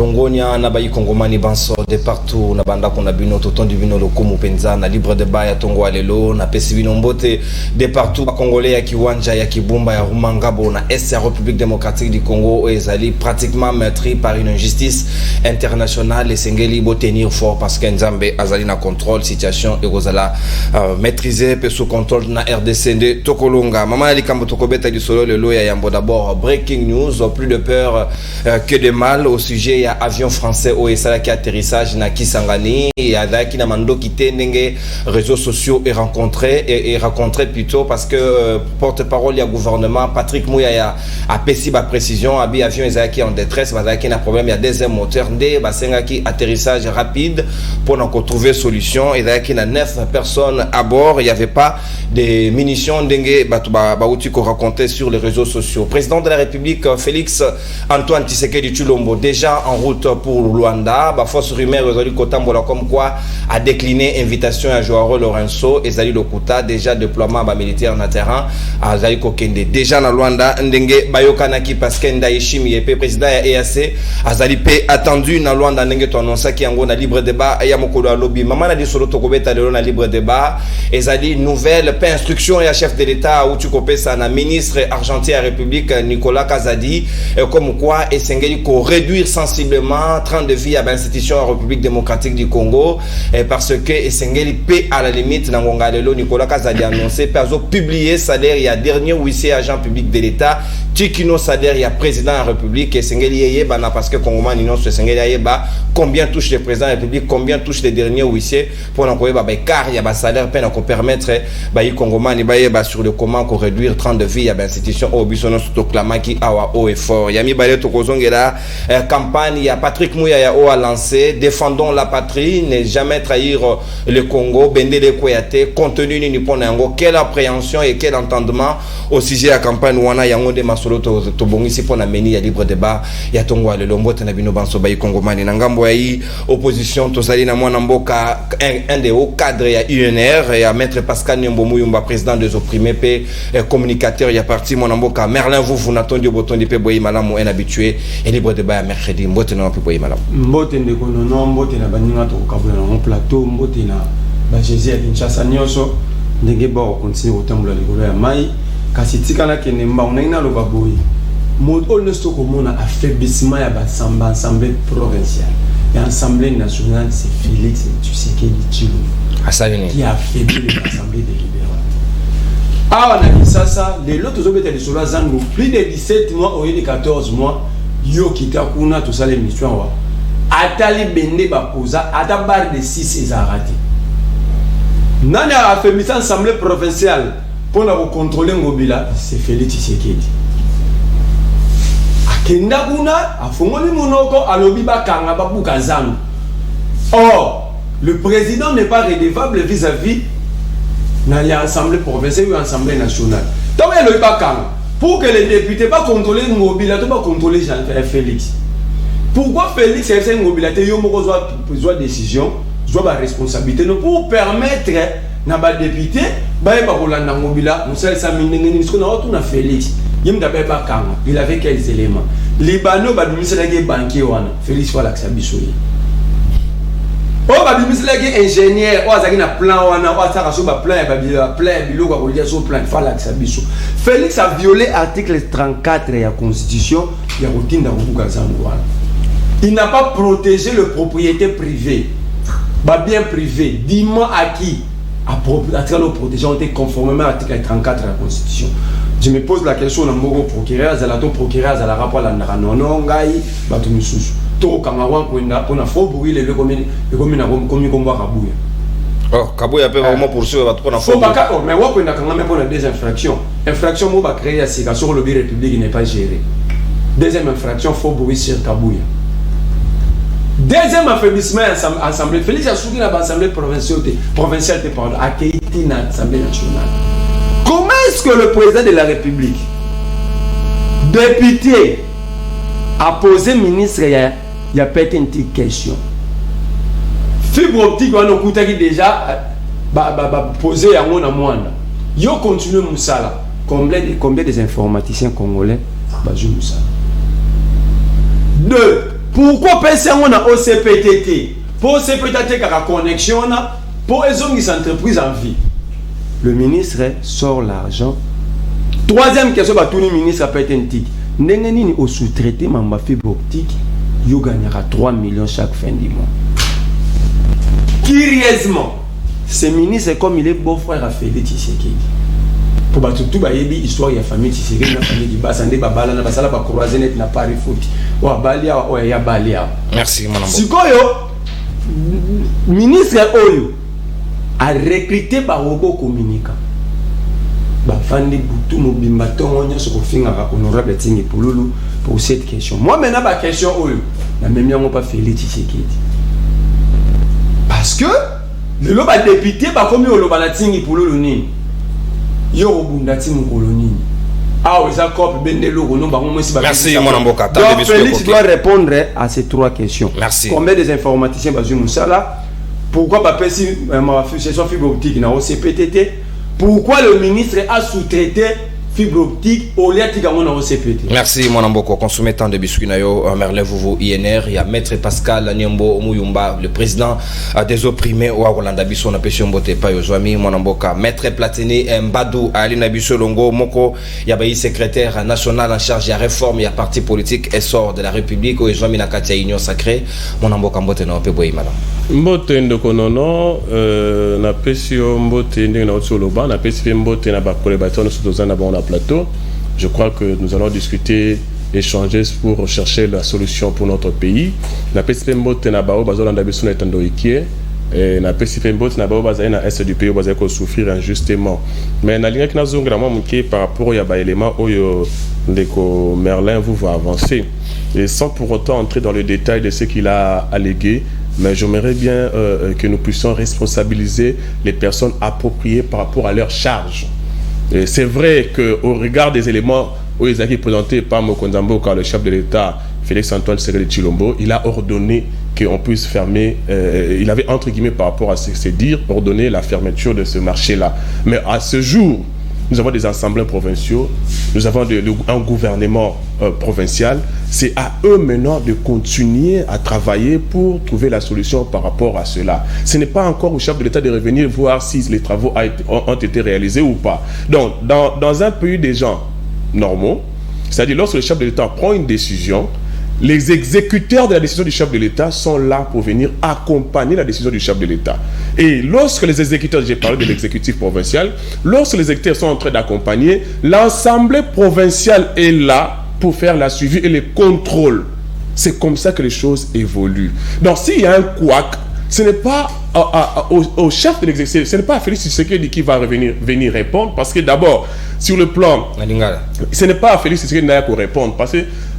Longonia na bayi Kongomani banso de partout na banda kona bino toton du bino lokumu penza na libre débat ya tongo alelo na pesi bino mbote de partout ba Congolais ya Kiwanja ya Kibumba ya Rumangabo na Est ya République démocratique du Congo ezali pratiquement meurtri par une injustice internationale et sengeli bo tenir fort parce que Nzambe azali na contrôle situation et rozala maîtriser pe sous contrôle na RDC de Tokolonga mama ali kambo tokobeta du solo lelo ya yambo d'abord breaking news plus de peur que de mal au sujet il y a avion français au Esalaki atterrissage na Kisangani et avec na mando quitté ndenge réseaux sociaux et rencontré plutôt parce que porte-parole du gouvernement Patrick Mouyaya a pessi ba précision abi avion Esalaki en détresse bazaki na problème il y a deuxième moteur ndé basengaki atterrissage rapide pour nous trouver solution et Esalaki na 9 personnes à bord il y avait pas de munitions ndenge ba outi ko raconter sur les réseaux sociaux. Président de la République Félix Antoine Tshisekedi Tshilombo déjà en route pour Luanda, ba force rumeur Ezali Kotambola comme quoi a décliné invitation à Joao Lorenzo Ezali Lokuta déjà déploiement ba militaire na terrain à Ezali Kokende déjà na Luanda ndenge bayokanaki parce que Ndayishimi EP président ya EAC azali pe attendu na Luanda ndenge to annonça ki yango na libre débat ya mokolo lobby mama na disolo to kobeta lelo na libre débat Ezali nouvelle pe instruction ya chef de l'état ou tu kopesa na ministre argentin à République Nicolas Kazadi comme quoi Esengeli ko réduire sensiblement 30 de vie à l'institution en République démocratique du Congo parce que Esengeli paie à la limite dans Ngongalelo Nicolas Kazadi annoncé perso publié salaire il y a dernier huissier agent public de l'état Tikino salaire il y a président de la République Esengeli yeba na parce que Congo non Esengeli yeba combien touche le président de la République combien touche les derniers huissiers pour n'envoyer ba car il y a ba salaire peine à permettre ba y Congo ni ba yeba sur le comment qu'on réduire 30 de vie à l'institution au bisono qui awa haut et fort yami balé to kozongela campagne il y a Patrick Mouyaya a lancé défendons la patrie ne jamais trahir le Congo Bendele Koyate contenu ni ponango quelle appréhension et quel entendement au sujet de la campagne wana yango de masolo to bongisi pona meni ya libre débat ya tongo le lombote na bino banso bayi Kongomani na ngambo ya opposition to sali na mwana mboka un des hauts cadres ya UNR et à maître Pascal Nyombo Muyumba président des opprimés pe communicateur ya parti mwana mboka Merlin vous n'attendez au bouton de pe boyi malamu en habitué et libre débat mercredi mbote na pe boyi malamu mbote ndeko no mbote na baninga to kabula na plateau mbote na ba Jésus ya Kinshasa nyoso ndenge ba continue otambola likolo ya mai kasi tikana kene mba unaina lo baboyi mot honesto komona affaiblissement ya ba assemblée provinciale et assemblée nationale c'est Félix Tshisekedi Tshilombo qui a affaibli l'assemblée des libéraux. Ah, on a dit ça, les autres ont été sur la zone plus de 17 mois ou 14 mois, yo kitakuna tout ça l'émission. Atali bende baposa, ata barre de 6 et arrêté. Nani a affaibli l'assemblée provinciale pour nous contrôler Ngobila, c'est Félix Tshisekedi. Akenda kuna, afongoli monoko alobi bakanga babuka zangu. Or, le président n'est pas redevable vis-à-vis de l'Assemblée provinciale ou l'Assemblée nationale. Donc, il n'y a pas pour que les députés ne contrôlent Ngobila, ne pas contrôler Félix. Pourquoi Félix et Ngobila ont besoin de décision, besoin de responsabilité pour permettre à les députés de Ngobila, Félix. Il avait quels éléments? Libano, banquier, Félix va l'accepter. Oh, bah, les ingénieurs, oh, ça a plan, Félix a violé l'article 34 de la Constitution. Il n'a pas protégé le propriété privée, bien privé, dis-moi à qui à travers le protéger ont été conformément à l'article 34 de la Constitution. Je me pose la question à mon procureur, à la procureur, à la rapport à la non-gai, tout Kamawan pour na faux bruit les communes comme Kabouya. Oh, Kabouya peut vraiment poursuivre votre qu'on a faux pas mais on peut quand même pour des infractions. Infraction moi va créer à sur le bureau public n'est pas géré. Deuxième infraction faux bruit sur Kabouya. Deuxième affaiblissement assemblée Félix a soutenu l'assemblée provinciale pardon à Keiti na assemblée nationale. Comment est-ce que le président de la République député a posé ministre il y a peut-être une petite question. Fibre optique, on a déjà posé à mon amende. Yo continue Moussala. Combien des informaticiens congolais? Bajou Moussala. 2. pourquoi penser on a OCPTT pour OCPTT la connexion pour les entreprises en vie. Le ministre sort l'argent. Troisième question, tout le ministre a pété un tic. N'engeni au sous-traité ma fibre optique, il gagnera 3 millions chaque fin du mois. Curieusement, ce ministre, comme il est beau-frère à Félix Tshisekedi, pour battre tout l'histoire de la famille Tshisekedi, la famille Basande, Babala, na basala ba croiser net na Paris foot. Wa balia o ya balia. Merci mon ami. Sikoyo ministre Oyo a recruté par robot communicant. Bafandi butu mobimba tongo nyoso ko finga ka honorable Tingi Pululu pour cette question. Moi maintenant ba question Oyo na même yango pas Félix Tshisekedi. Parce que le loba député ba komi oloba na Tingi Pululu nini. Yo obundati mu koloni. Ah oui, ça copie Bendelo Rono bango mo si ba. Merci mon amboka. Donc Félix doit répondre à ces trois questions. Merci. Combien des informaticiens bazu Moussala? Pourquoi pas pesi ma fibre optique na OCPTT? Pourquoi le ministre a sous-traité fibre optique au lieu de OCPT? Merci mon amboko. Consommez tant de biscuits nayo Merlin Vovo INR. Il y a Maître Pascal Nyembo Omuyumba, le président des opprimés au Rolanda Bisso na pesi mbote pa yozwami mon amboka. Maître Platini Mbadou Alina Bisso Longo Moko. Il y a secrétaire national en charge de la réforme. Il y a parti politique essor de la République. Oyezwami na Katia Union Sacrée. Mon amboka mbote na pe boyi madame. Mbote ndoko nono na pesi mbote ndenge na otsoloba na pesi mbote na ba collaborateurs nous sommes dans bon plateau. Je crois que nous allons discuter, échanger pour rechercher la solution pour notre pays. Na pesi mbote na bao bazolanda biso na etando ikie et na pesi mbote na bao bazali na est du pays bazali ko souffrir injustement. Mais na linga kina zongra moi mke par rapport ya ba élément oyo ndeko Merlin vous va avancer et sans pour autant entrer dans le détail de ce qu'il a allégué. Mais j'aimerais bien que nous puissions responsabiliser les personnes appropriées par rapport à leurs charges. C'est vrai qu'au regard des éléments où ils ont été présentés par Mokonzambo, car le chef de l'État, Félix-Antoine Tshisekedi Tshilombo, il a ordonné qu'on puisse fermer, il avait entre guillemets par rapport à ce dire, ordonné la fermeture de ce marché-là. Mais à ce jour, nous avons des assemblées provinciaux, nous avons un gouvernement provincial. C'est à eux maintenant de continuer à travailler pour trouver la solution par rapport à cela. Ce n'est pas encore au chef de l'État de revenir voir si les travaux ont été réalisés ou pas. Donc, dans un pays des gens normaux, c'est-à-dire lorsque le chef de l'État prend une décision, les exécuteurs de la décision du chef de l'État sont là pour venir accompagner la décision du chef de l'État. Et lorsque les exécuteurs, j'ai parlé de l'exécutif provincial, lorsque les exécuteurs sont en train d'accompagner, l'Assemblée provinciale est là pour faire la suivi et le contrôle. C'est comme ça que les choses évoluent. Donc s'il y a un couac, ce n'est pas au chef de l'exécutif, ce n'est pas à Félix Tshisekedi qui va venir répondre, parce que d'abord, sur le plan, ce n'est pas à Félix Tshisekedi qui va répondre, parce que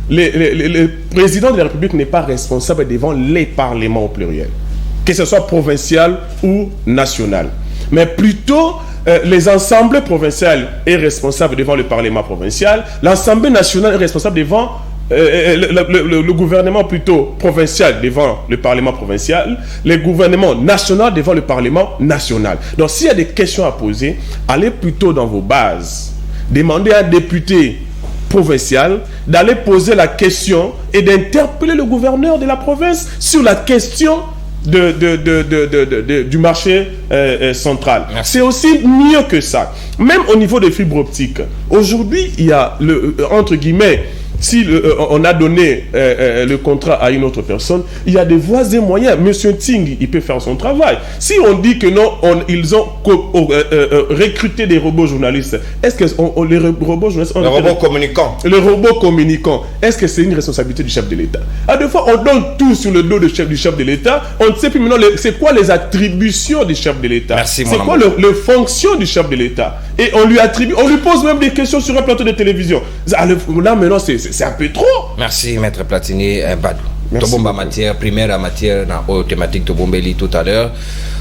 le président de la République n'est pas responsable devant les parlements au pluriel, que ce soit provincial ou national. Mais plutôt, les assemblées provinciales sont responsables devant le parlement provincial, l'Assemblée nationale est responsable devant le gouvernement plutôt provincial devant le parlement provincial, le gouvernement national devant le parlement national. Donc s'il y a des questions à poser, allez plutôt dans vos bases, demandez à un député provincial d'aller poser la question et d'interpeller le gouverneur de la province sur la question du marché central. C'est aussi mieux que ça. Même au niveau des fibres optiques, aujourd'hui, il y a, entre guillemets, si on a donné le contrat à une autre personne, il y a des voies et moyens. Monsieur Ting, il peut faire son travail. Si on dit que non, ils ont recruté des robots journalistes, est-ce que les robots journalistes... Les robots communicants. Les robots communicants, est-ce que c'est une responsabilité du chef de l'État? À deux fois, on donne tout sur le dos du chef de l'État. On ne sait plus maintenant c'est quoi les attributions du chef de l'État. C'est quoi les fonctions du chef de l'État. Et on lui attribue, on lui pose même des questions sur un plateau de télévision. Là, maintenant, c'est un peu trop. Merci, Maître Platini Badou. Tobomba matière primaire, matière dans thématique Tobombeli tout à l'heure.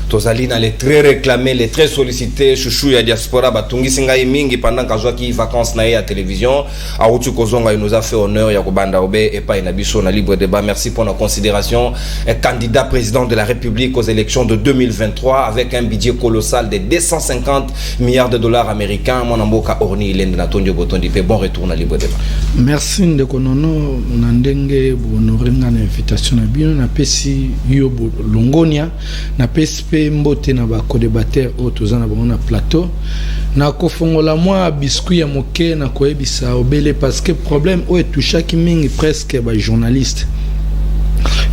Tozalina les très réclamés, les très sollicités, chouchou ya diaspora, batungi singai mingi pendant kazwa ki vacances na ya télévision. Aoutu Kozonga, il nous a fait honneur, Yakubanda Obe, et pas Inabiso, na libre débat. Merci pour la considération. Un candidat président de la République aux élections de 2023 avec un budget colossal de 250 milliards de dollars américains. Mon amboka orni, il est Natondio Botondi. Bon retour na libre débat. Merci Ndekonono, Nandenge, Bonoringa, invitation na bino na pesi yo longonia na pesi pe mbote na ba co-débatteur autoza na bango na plateau na kofongola moi biscuit ya moke na koyebisa obele parce que problème o etouchaki mingi presque ba journaliste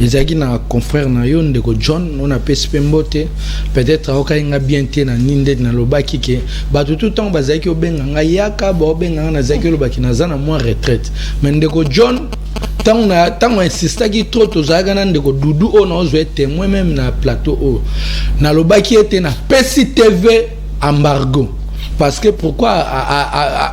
ezaki na confrère na yo ndeko John on a pesi mbote peut-être okainga bien te na ninde na lobaki ke bato tout temps bazaki obenga nga yaka ba obenga na zaki lobaki na zana moi retraite mais ndeko John tant insista ki trop tozaga na ndeko Dudu on ozo être témoin même na plateau o na lobaki ete na pesi TV embargo parce que pourquoi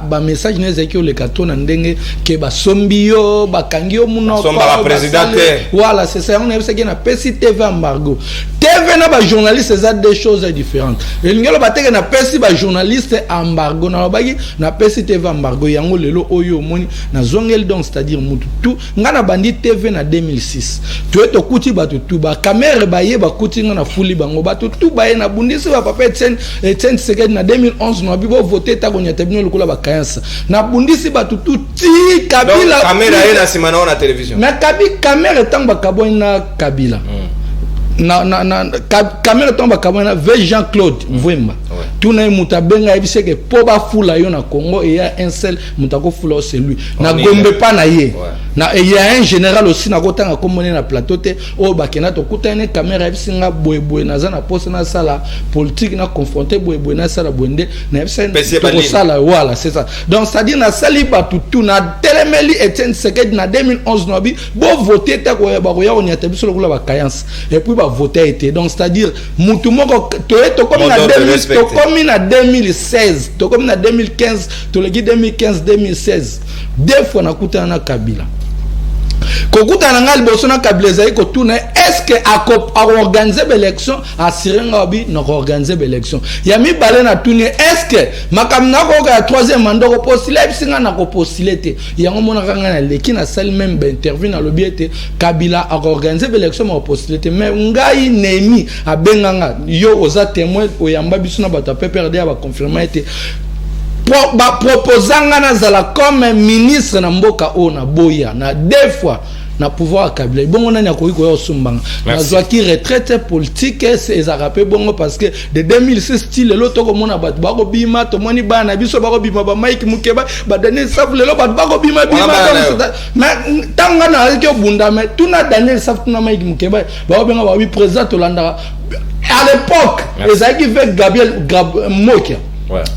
ba message nezaki le kato na ndenge ke ba sombio ba kangio muno somba président voilà c'est ça on a vu que na pesi TV embargo TV na ba journaliste ça deux choses différentes et ngelo bateke na pesi ba journaliste embargo na baki na pesi TV embargo yango lelo oyo moni na zongel donc c'est-à-dire mutu tout ngana bandi TV na 2006 tu eto kuti batu tout ba caméra ba ye ba kuti ngana fuli bango batu tout ba ye na bundisi ba papa Etienne Tshisekedi na 2011 no bibo voter ta konya tabino lokola ba kayansa na bundisi batu tout ti Kabila caméra ye na simana na télévision na caméra tamba kabo na Kabila caméra tomba kabana ve Jean-Claude Mvemba tuna mutabenga ebiseke po ba fula yo na Congo et il y a un seul mutako fula c'est lui na gombe pa na ye na il y a un général aussi na kotanga komone na plateau te o bakena to kutane caméra ebisinga boyeboy na zana poste na sala politique na confronter boyeboy na sala bwende na ebisen to sala voilà c'est ça donc ça dit na sali batu tout na telemeli Etienne Tshisekedi na 2011 no bi bo voter ta ko ba ko ya on yata biso lokula ba kayance et puis voter été donc c'est-à-dire mutu moko to comme na 2000 to comme na 2016 to comme na 2015 to le 2015 2016 deux fois na kutana na Kabila kokutana ngal boso na Kabila zai ko tuna est-ce que a organiser l'élection a sirenga bi na organiser l'élection ya mi balé na tuni est-ce que makamna ko ka troisième mandat ko postuler bisinga na ko postuler te yango mona kanga na leki na salle même interview na lobiete Kabila a organiser l'élection ma postuler te mais ngai nemi a benganga yo oza témoin oyamba biso na bato PPRD ba confirmer te ba proposanga na zala comme ministre na mboka ona boya na deux fois na pouvoir Kabila bongo nani akoki ko yosumbanga na zwaki retraite politique c'est rappelé bongo parce que de 2006 style le to ko mona bat bako bima to moni bana biso bako bima ba Mike Mukeba ba Daniel Saf le bat bako bima mais tanga na ke bunda mais tuna Daniel Saf tuna Mike Mukeba ba benga ba wi président Tolanda à l'époque les qui fait Gabriel Mokia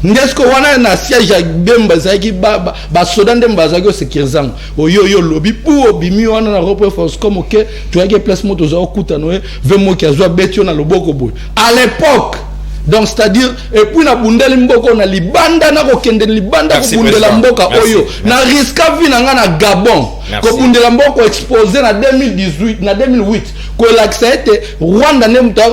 Ndesko wana na siège ya Bemba zaki ba soda ndemba zaki sécurisant oyo lobby pour obimi wana na repre force comme que tu as que place moto za okuta no vemo ki azwa betio na loboko boy à l'époque donc c'est-à-dire et puis na bundeli mboko na libanda na kokende libanda ko bundela mboka oyo na riska vina nga na Gabon ko bundela mboko exposé na 2018 na 2008 ko l'accepte Rwanda ne muta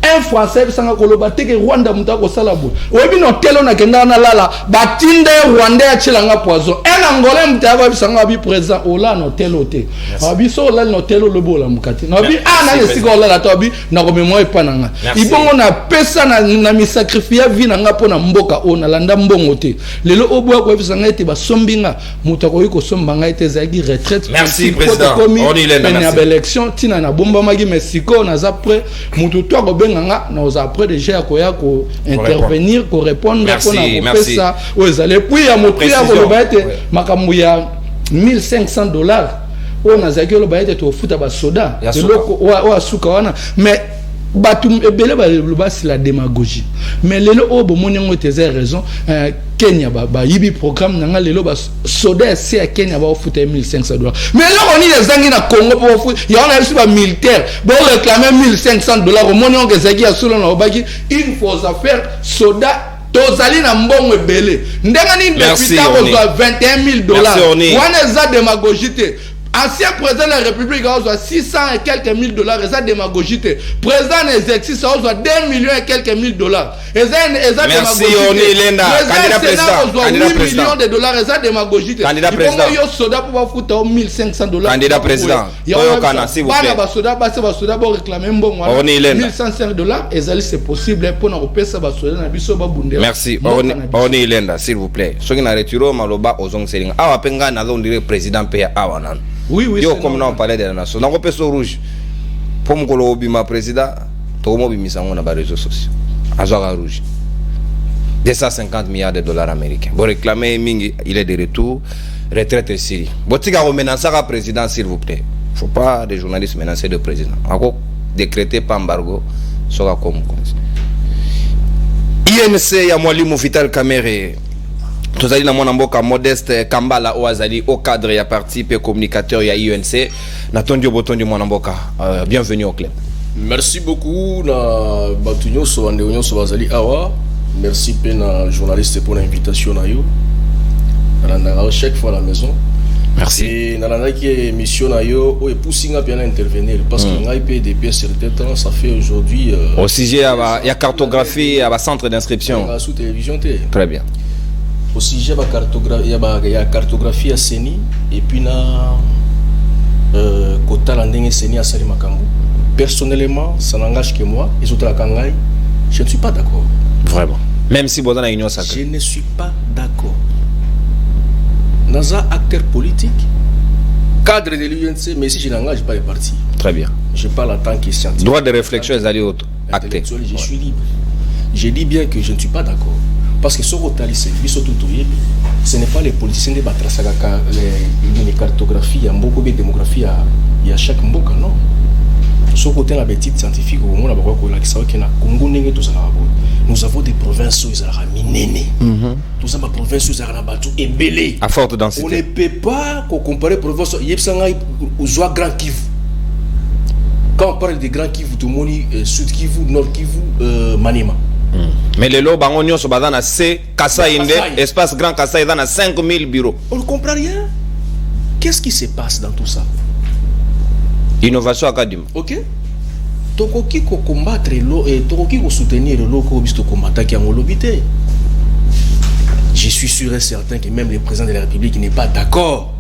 un français sanga koloba teke Rwanda mutako salabo obi no telo na kenda na lala batinde Rwanda ya chilanga poison en angolais mutaba bisanga bi président ola no telo te abi so la no telo lobola mukati no bi na lesiko la to bi na ko memo epananga ibongo na pesa na mi sacrifier vie na nga pona mboka ona landa mbongo te lelo obwa ko bisanga ete basombinga mutako yiko sombanga ete zaki retraite merci président on il est na élection tina na bomba magi Mexico na zapre mutu to ko nous après déjà koya ko intervenir ko répondre merci ça aux allez puis à montrer à ko baete makambu ya $1500 on a zaki lo baete to futa ba soda de loko wa suka wana mais batum ebele ba c'est la démagogie mais lelo obo monengo te raison Kenya ba yibi programme nanga lelo ba soda c'est à Kenya ba futa $1500 mais là on est les zangi na Congo pour futa ya on a reçu ba militaire bon réclamer $1500 au monengo ke zaki ya solo na obaki il faut faire soda tozali na mbongo ebele ndenga ni député ko $21,000 wana za démagogie te ancien président de la République a reçu 600 et quelques $1000 et ça démagogie. Président des exercices a reçu 2 millions et quelques $1000. Et ça merci on est Lenda candidat président 8 millions de dollars et ça démagogie. Candidat président yo soda pour foutre $1,500. Candidat président oyo kana s'il vous plaît. Ba soda ba soda pour réclamer mbongo $1,500 et ça c'est possible pour na opesa ba soda na biso ba bundela. Merci on est Lenda s'il vous plaît. Soki na retiro maloba ozong selinga awa penga na zo ndire président pe awa nan Oui, yo comme on parlait de la nation donc on rouge pour mon bima président to mo bimisa ngona ba réseaux sociaux azwa rouge 250 milliards de dollars américains bon réclamer mingi il est de retour retraite Syrie botika ko menacer le président s'il vous plaît faut pas des journalistes menacer le président ako décréter pas embargo sera comme INC ya mwalimu Vital Kamerhe tozali na mwana mboka Modeste Kambala o azali au cadre ya parti pe communicateur ya INC natondi obotondi mwana mboka bienvenue au club. Merci beaucoup na batunyo so ande onyo so bazali awa. Merci pe na journaliste pour l'invitation na yo. Na chaque fois à la maison. Merci. Et na la qui émission na yo o epusinga bien intervenir parce que ngai pe depuis certain temps ça fait aujourd'hui au sujet il y a cartographie à centre d'inscription sous télévision té. Très bien. Au sujet il y a cartographie à Seni et puis na kota landenge Seni à Sali Makambu. Personnellement, ça n'engage que moi et autres kangai, je ne suis pas d'accord. Vraiment. Même si vous avez une union sacrée. Je ne suis pas d'accord. Naza acteur politique, cadre de l'UNC, mais si je n'engage pas les partis. Très bien. Je parle en tant que scientifique. Droit de réflexion, les alliés actés. Je suis libre. Je dis bien que je ne suis pas d'accord. Parce que ce n'est pas les politiciens qui battent les cartographies, il y a beaucoup de démographie, il y a chaque mboka, non. Ce côté la petite scientifique au moment nous avons des provinces où ils ont minéné. Nous avons des provinces où ils ont battu et belé. À forte densité. On ne peut pas comparer provinces aux Grand Kivu. Quand on parle de Grand Kivu, tout le monde Sud Kivu, Nord Kivu, Maniema. Mais les lots bangonio sont basés dans C, Kassai Inde, espace Grand Kassai dans 5000 bureaux. On ne comprend rien. Qu'est-ce qui se passe dans tout ça? Innovation académique. Ok. Tokoki ko combattre l'eau et tokoki ko soutenir l'eau ko bisto combattre qui en lobité. Je suis sûr et certain que même le président de la République n'est pas d'accord.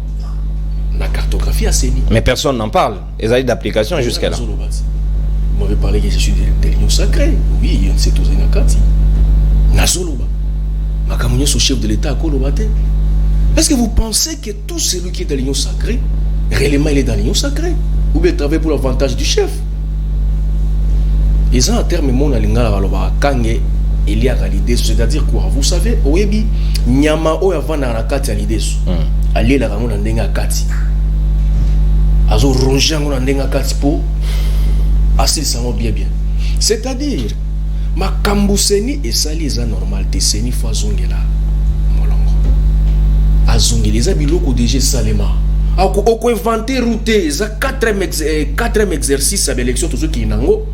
La cartographie a Seni. Mais personne n'en parle. Les aides d'application jusqu'à là. Vous m'avez parlé que je suis de l'Union sacrée. Oui, il y a une sétouzine à Kati. Nazoloba. Makamounio, son chef de l'État à Kolobate. Est-ce que vous pensez que tout celui qui est dans l'Union sacrée, réellement il est dans l'Union sacrée? Ou bien travailler pour l'avantage du chef? Et ça, en termes mon alingala baloba kange il y a l'idée, c'est-à-dire quoi? Vous savez, oyebi nyama o avant na rakati à l'idée. Aller la ramona ndenga kati. Azo ronger ngona ndenga kati po assez ça bien bien. C'est-à-dire makambu Seni et sali za normal te Seni fois zongela molongo. Azongela za biloko déjà salema. Oko inventer route za 4e exercice à l'élection tous ceux qui nango.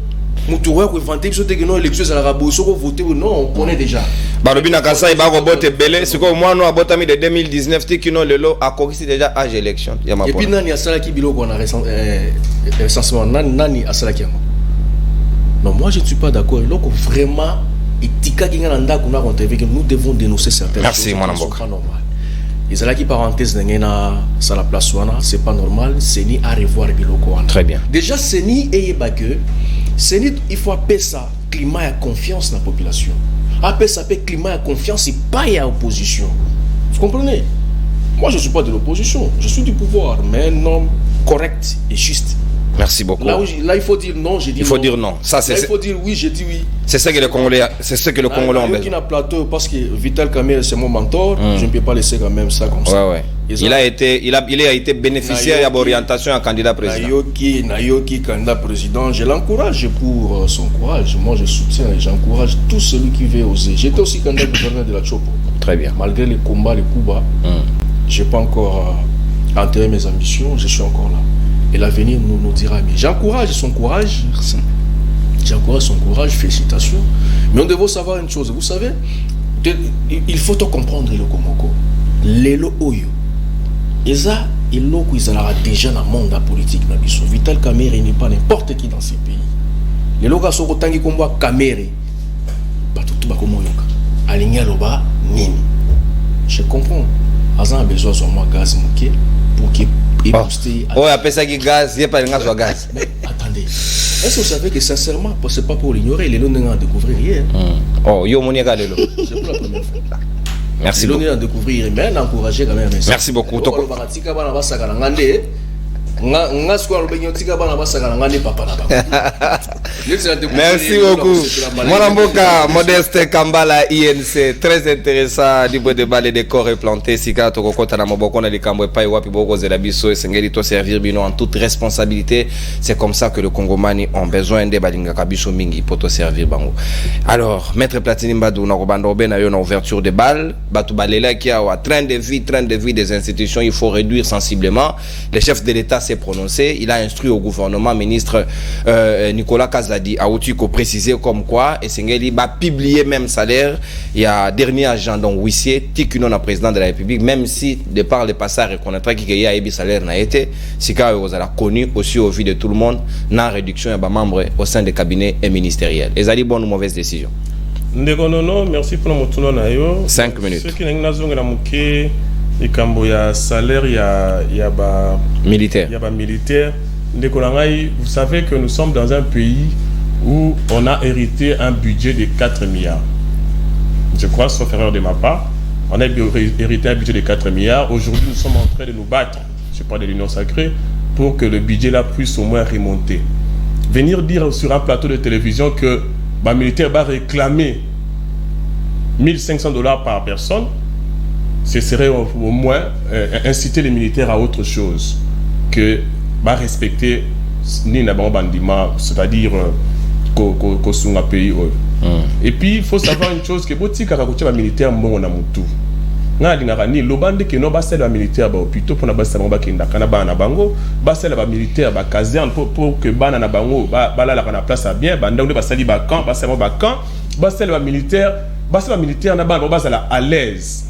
Mutuwa ko inventer biso te que non élection za la raboso ko voter non on connaît déjà. Balobina Kasai ba ko bote belé c'est comme moi no abotami de 2019 te kino lelo a corrigé déjà âge élection. Et puis nani asala ki biloko na recensement nani asala ki yango. Non, moi je ne suis pas d'accord. Donc vraiment etika ki ngana ndako na kontevé que nous devons dénoncer certaines choses. Merci mon amboka. C'est pas normal. Ils allaient qui parenthèse n'engena ça la place wana, c'est pas normal. Seni à revoir biloko wana. Très bien. Déjà Seni et que Seni il faut appeler ça climat et confiance dans la population. Appeler ça climat et confiance et pas y a opposition. Vous comprenez? Moi je suis pas de l'opposition, je suis du pouvoir, mais un homme correct et juste. Merci beaucoup. Là, il faut dire non, j'ai dit non. Il faut dire non. Ça, là, il faut dire oui, j'ai dit oui. C'est ce que les Congolais, ont besoin. Il a plateau parce que Vital Kamerhe c'est mon mentor. Je ne peux pas laisser quand même ça comme ça. Ouais. Il a été bénéficiaire de l'orientation à candidat président. Nayoki candidat président, je l'encourage pour son courage. Moi, je soutiens et j'encourage tout celui qui veut oser. J'étais aussi candidat gouverneur de la Chopo. Très bien. Malgré les combats, les coups bas, je n'ai pas encore enterré mes ambitions. Je suis encore là. Et l'avenir nous dira. Mais j'encourage son courage. Merci. J'encourage son courage, félicitations. Mais on devrait savoir une chose. Vous savez, il faut comprendre le Komoko. Lelo Oyo. Et ça, ils ont déjà dans le monde politique. Vital Kamerhe n'est pas n'importe qui dans ces pays. Les logas sont autant qu'ils combattent Kamerhe. Pas tout le monde. Aligné Loba, Nini. Je comprends. Azan a besoin de moi gaz pour qu'il. Oh, après ça qui gaz, il n'y a pas de gaz ou gaz. Attendez, est-ce que vous savez que sincèrement, c'est pas pour l'ignorer, les lots n'ont découvrir hier. Oh, yo mon égard lelo. C'est pour la première fois. Merci beaucoup. Les lots n'ont découvrir, mais encourager quand même. Merci beaucoup. Merci beaucoup. Mwanamboka Modeste Kambala INC, très intéressant. Libre de balle des corps et planté. Sika Tokokota na moboko na likambo epai wapi boko zelabiso esengeli to servir bino en toute responsabilité. C'est comme ça que le Congomani ont besoin de balinga kabiso mingi pour te servir bango. Alors, Maître Platini Mbadou na robando ben na ouverture de balles, batu balela qui a train de vie des institutions, il faut réduire sensiblement. Le chef de l'État s'est prononcé, il a instruit au gouvernement, ministre Nicolas Kazadi a aussi précisé comme quoi et Sengeli va publier même salaire. Il y a dernier agent donc huissier Tikuno na président de la République, même si de par le passé reconnaîtra qu'il y a eu salaire n'a été, c'est car vous avez connu aussi au vu de tout le monde na réduction de membres au sein des cabinets et ministériels. Et ça dit bonne ou mauvaise décision. Non, merci pour le tournoi nayo. 5 minutes. Ce qui n'est pas zonga muke et kambo ya salaire ya ba militaire. Ya ba militaire. Vous savez que nous sommes dans un pays où on a hérité un budget de 4 milliards. Je crois, sauf erreur de ma part, on a hérité un budget de 4 milliards. Aujourd'hui, nous sommes en train de nous battre, je parle de l'Union sacrée, pour que le budget là puisse au moins remonter. Venir dire sur un plateau de télévision que le militaire va réclamer $1 500 par personne, ce serait au moins inciter les militaires à autre chose que respecter ni na bandima, c'est-à-dire qu'au sunga pays. Et puis il faut savoir une chose que boti kakakucha ba militaire mbongo na mutu nga lingaka ni lobande ke no basela ba militaire ba hôpitaux pour na basela ba kenda kana ba na bango basela ba militaire ba caserne pour que bana na bango bala la na place à bien banda on basali ba camp basela ba camp basela ba militaire na bana basala à l'aise.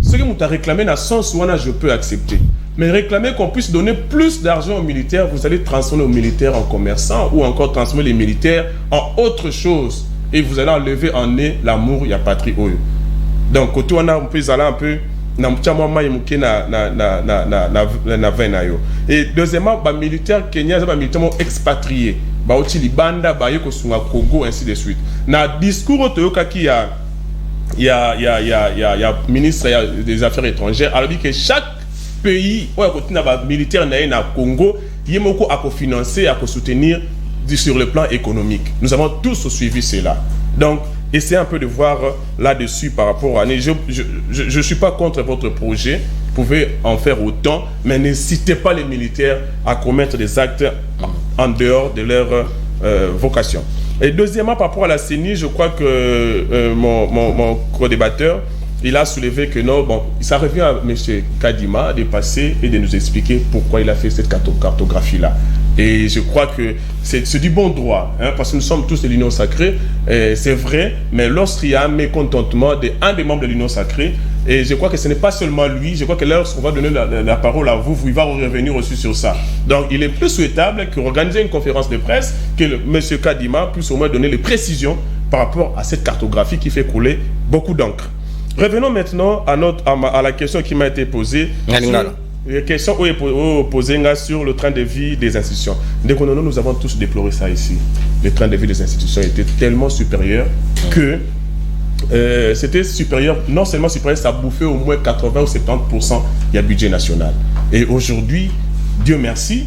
Ce que nous t'a réclamé na sens wana je peux accepter. Mais réclamer qu'on puisse donner plus d'argent aux militaires, vous allez transformer les militaires en commerçants ou encore transformer les militaires en autre chose. Et vous allez enlever en nez l'amour, il y a patrie. Donc, quand on a un peu, et deuxièmement, les militaires kenyans, les militaires expatriés. Les banda, les Congo, ainsi de suite. Dans le discours, il y a ministre des Affaires étrangères, alors dit que chaque pays où il militaire na Congo, il y a beaucoup à financer, à soutenir sur le plan économique. Nous avons tous suivi cela. Donc, essayez un peu de voir là-dessus par rapport à... Je suis pas contre votre projet, vous pouvez en faire autant, mais n'incitez pas les militaires à commettre des actes en dehors de leur vocation. Et deuxièmement, par rapport à la CENI, je crois que mon co-débatteur, il a soulevé que non, bon, ça revient à M. Kadima de passer et de nous expliquer pourquoi il a fait cette cartographie-là. Et je crois que c'est du bon droit, hein, parce que nous sommes tous de l'Union sacrée, c'est vrai, mais lorsqu'il y a un mécontentement d'un des membres de l'Union sacrée, et je crois que ce n'est pas seulement lui, je crois que lorsqu'on va donner la parole à vous, il va revenir aussi sur ça. Donc il est plus souhaitable qu'organiser une conférence de presse, que M. Kadima puisse au moins donner les précisions par rapport à cette cartographie qui fait couler beaucoup d'encre. Revenons maintenant à la question qui m'a été posée. La question posée sur le train de vie des institutions. Nous avons tous déploré ça ici. Le train de vie des institutions était tellement supérieur que c'était supérieur, non seulement supérieur, ça bouffait au moins 80 ou 70% du budget national. Et aujourd'hui, Dieu merci,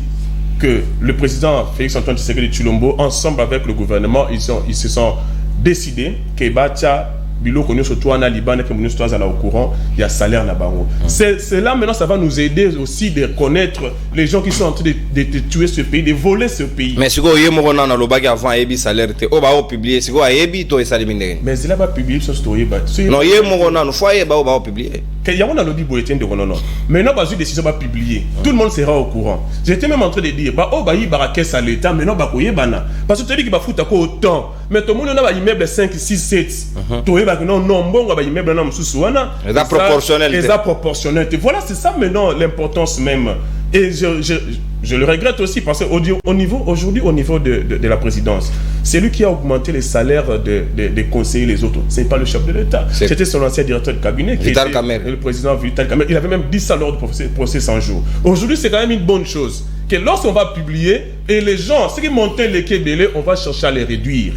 que le président Félix-Antoine Tshisekedi Tshilombo, ensemble avec le gouvernement, ils se sont décidés que Bacha Bilo connu surtout en Liban que nous sommes au courant, il y a salaire là-bas. C'est là maintenant ça va nous aider aussi de connaître les gens qui sont en train de tuer ce pays, de voler ce pays. Mais si vous avez un lobby avant Ebi salaire, on va publier. Si vous avez Ebi, tu es salé. Mais c'est là va publier ce story. Non, il y a un foyer, on va publier. Il y a un lobby bulletin de non. Maintenant, bah, une décision va publier. Tout le monde sera au courant. J'étais même en train de dire, bah, oh, bah, il y a caisse à l'État, mais non, bah, il y a bana. Parce que tu dis qu'il va foutre autant. Mais tout le monde a un immeuble 5, 6, 7. Tu vois, non, bon, bah, immeuble, non, sous-souana. Et ça proportionnel. Et ça proportionnel. Voilà, c'est ça maintenant l'importance même. Et je le regrette aussi parce qu'aujourd'hui, au niveau de la présidence, c'est lui qui a augmenté les salaires des conseillers, les autres. Ce n'est pas le chef de l'État. C'était son ancien directeur de cabinet, Vital Kamerhe. Le président Vital Kamerhe. Il avait même dit ça lors du procès 100 jours. Aujourd'hui, c'est quand même une bonne chose que lorsqu'on va publier, et les gens, ceux qui montaient les Kébélés, on va chercher à les réduire.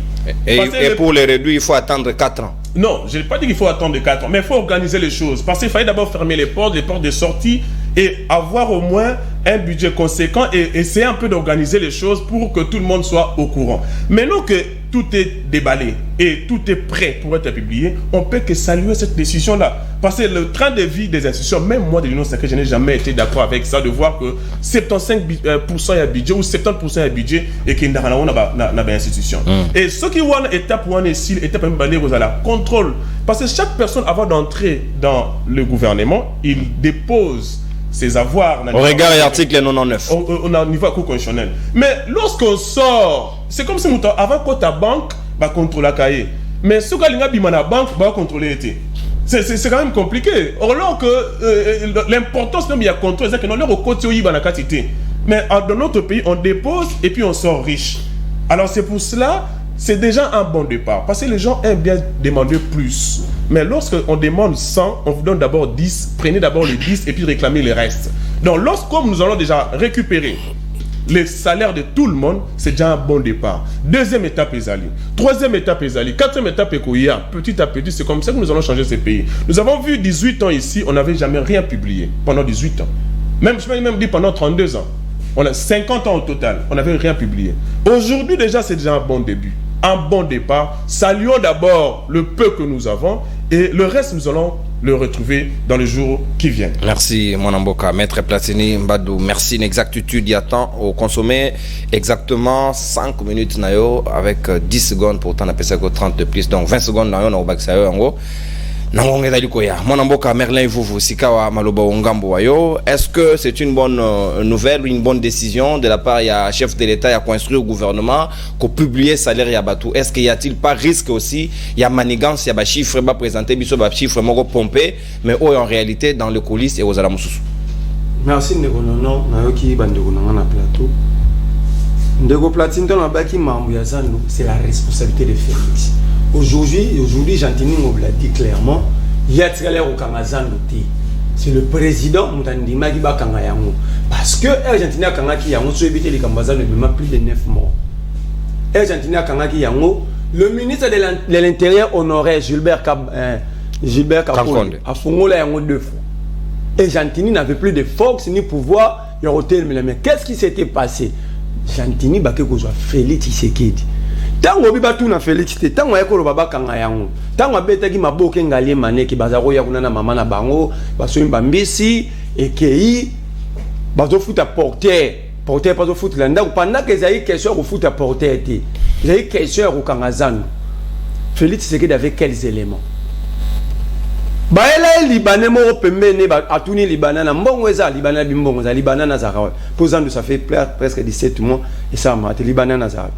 Et pour les réduire, il faut attendre 4 ans. Non, je n'ai pas dit qu'il faut attendre 4 ans, mais il faut organiser les choses. Parce qu'il fallait d'abord fermer les portes de sortie. et avoir au moins un budget conséquent et essayer un peu d'organiser les choses pour que tout le monde soit au courant. Maintenant que tout est déballé et tout est prêt pour être publié, on peut que saluer cette décision-là. Parce que le train de vie des institutions, même moi de l'Union sacrée, je n'ai jamais été d'accord avec ça, de voir que 75% est budget ou 70% est budget et qu'il n'y a pas d'institution. Et ce qui est étape ou étape aux la contrôle. Parce que chaque personne, avant d'entrer dans le gouvernement, il dépose ses avoirs. Au regard de l'article 99. Au niveau constitutionnel. Mais lorsqu'on sort, c'est comme si avant que ta banque va contrôler la cahier. Mais ce que la banque va contrôler. C'est quand même compliqué. Alors que l'importance de la contrôle, c'est que nous avons côté mais dans notre pays, on dépose et puis on sort riche. Alors c'est pour cela, c'est déjà un bon départ. Parce que les gens aiment bien demander plus. Mais lorsqu'on demande 100, on vous donne d'abord 10. Prenez d'abord les 10 et puis réclamez les restes. Donc comme nous allons déjà récupérer les salaires de tout le monde, c'est déjà un bon départ. Deuxième étape, Ezali. Troisième étape, Ezali. Quatrième étape, Ekoya. Petit à petit, c'est comme ça que nous allons changer ce pays. Nous avons vu 18 ans ici, on n'avait jamais rien publié. Pendant 18 ans. Je peux même dire pendant 32 ans. On a 50 ans au total, on n'avait rien publié. Aujourd'hui déjà, c'est déjà un bon début. Un bon départ. Saluons d'abord le peu que nous avons et le reste, nous allons le retrouver dans les jours qui viennent. Merci, mon Mboka. Maître Platini Mbadou, merci. Une exactitude, il y a temps au consommer exactement 5 minutes avec 10 secondes pour t'en appeler 30 de plus. Donc 20 secondes, on a au bac en gros. Mon Mboka, Merlin Vuvu, Sikawa Maloba Ongambo Wayo. Est-ce que c'est une bonne nouvelle ou une bonne décision de la part du chef de l'État à construire au gouvernement qu'on publie salaire et abatou? Est-ce qu'il y a-t-il pas risque aussi? Il y a manigance, il y a des chiffres présentés, des chiffres pompés, mais en réalité dans le coulisses et aux alamoussous. Merci Ndegonono, Nayoki Bandegonono na plateau. Ndego Platine dans la baki mambu ya Zanu, c'est la responsabilité de Félix. Aujourd'hui, Jantini l'a dit clairement, il y a au Kangazan. C'est le président Moutandima qui va Kangayango. Parce que Argentina Kangaki Yango, sur éviter les Kambazan, ne met plus de 9 morts. Argentina Kangaki Yango, le ministre de l'Intérieur honoraire Gilbert Kakonde a formulé Yango 2 fois. Et Jantini n'avait plus de force ni pouvoir. Mais qu'est-ce qui s'était passé? Jantini Baké Kozwa Félix Tshisekedi. Tango bibatu na Félix te tango yakolo baba kanga yango tango abetaki maboke ngalie maneki bazaro ya kunana mama na bango baso mbambisi ekei bazo futa porteur bazo futa landa pendant que zayi question ko futa porteur te zayi question ko kanga zanu Félix Tshisekedi avec quels éléments baela libanais mo pembene ba atuni libanais na mbongo eza libanais bimbongo za libanais na zarawa posant ça fait presque 17 mois et ça m'a été libanais na zarawa.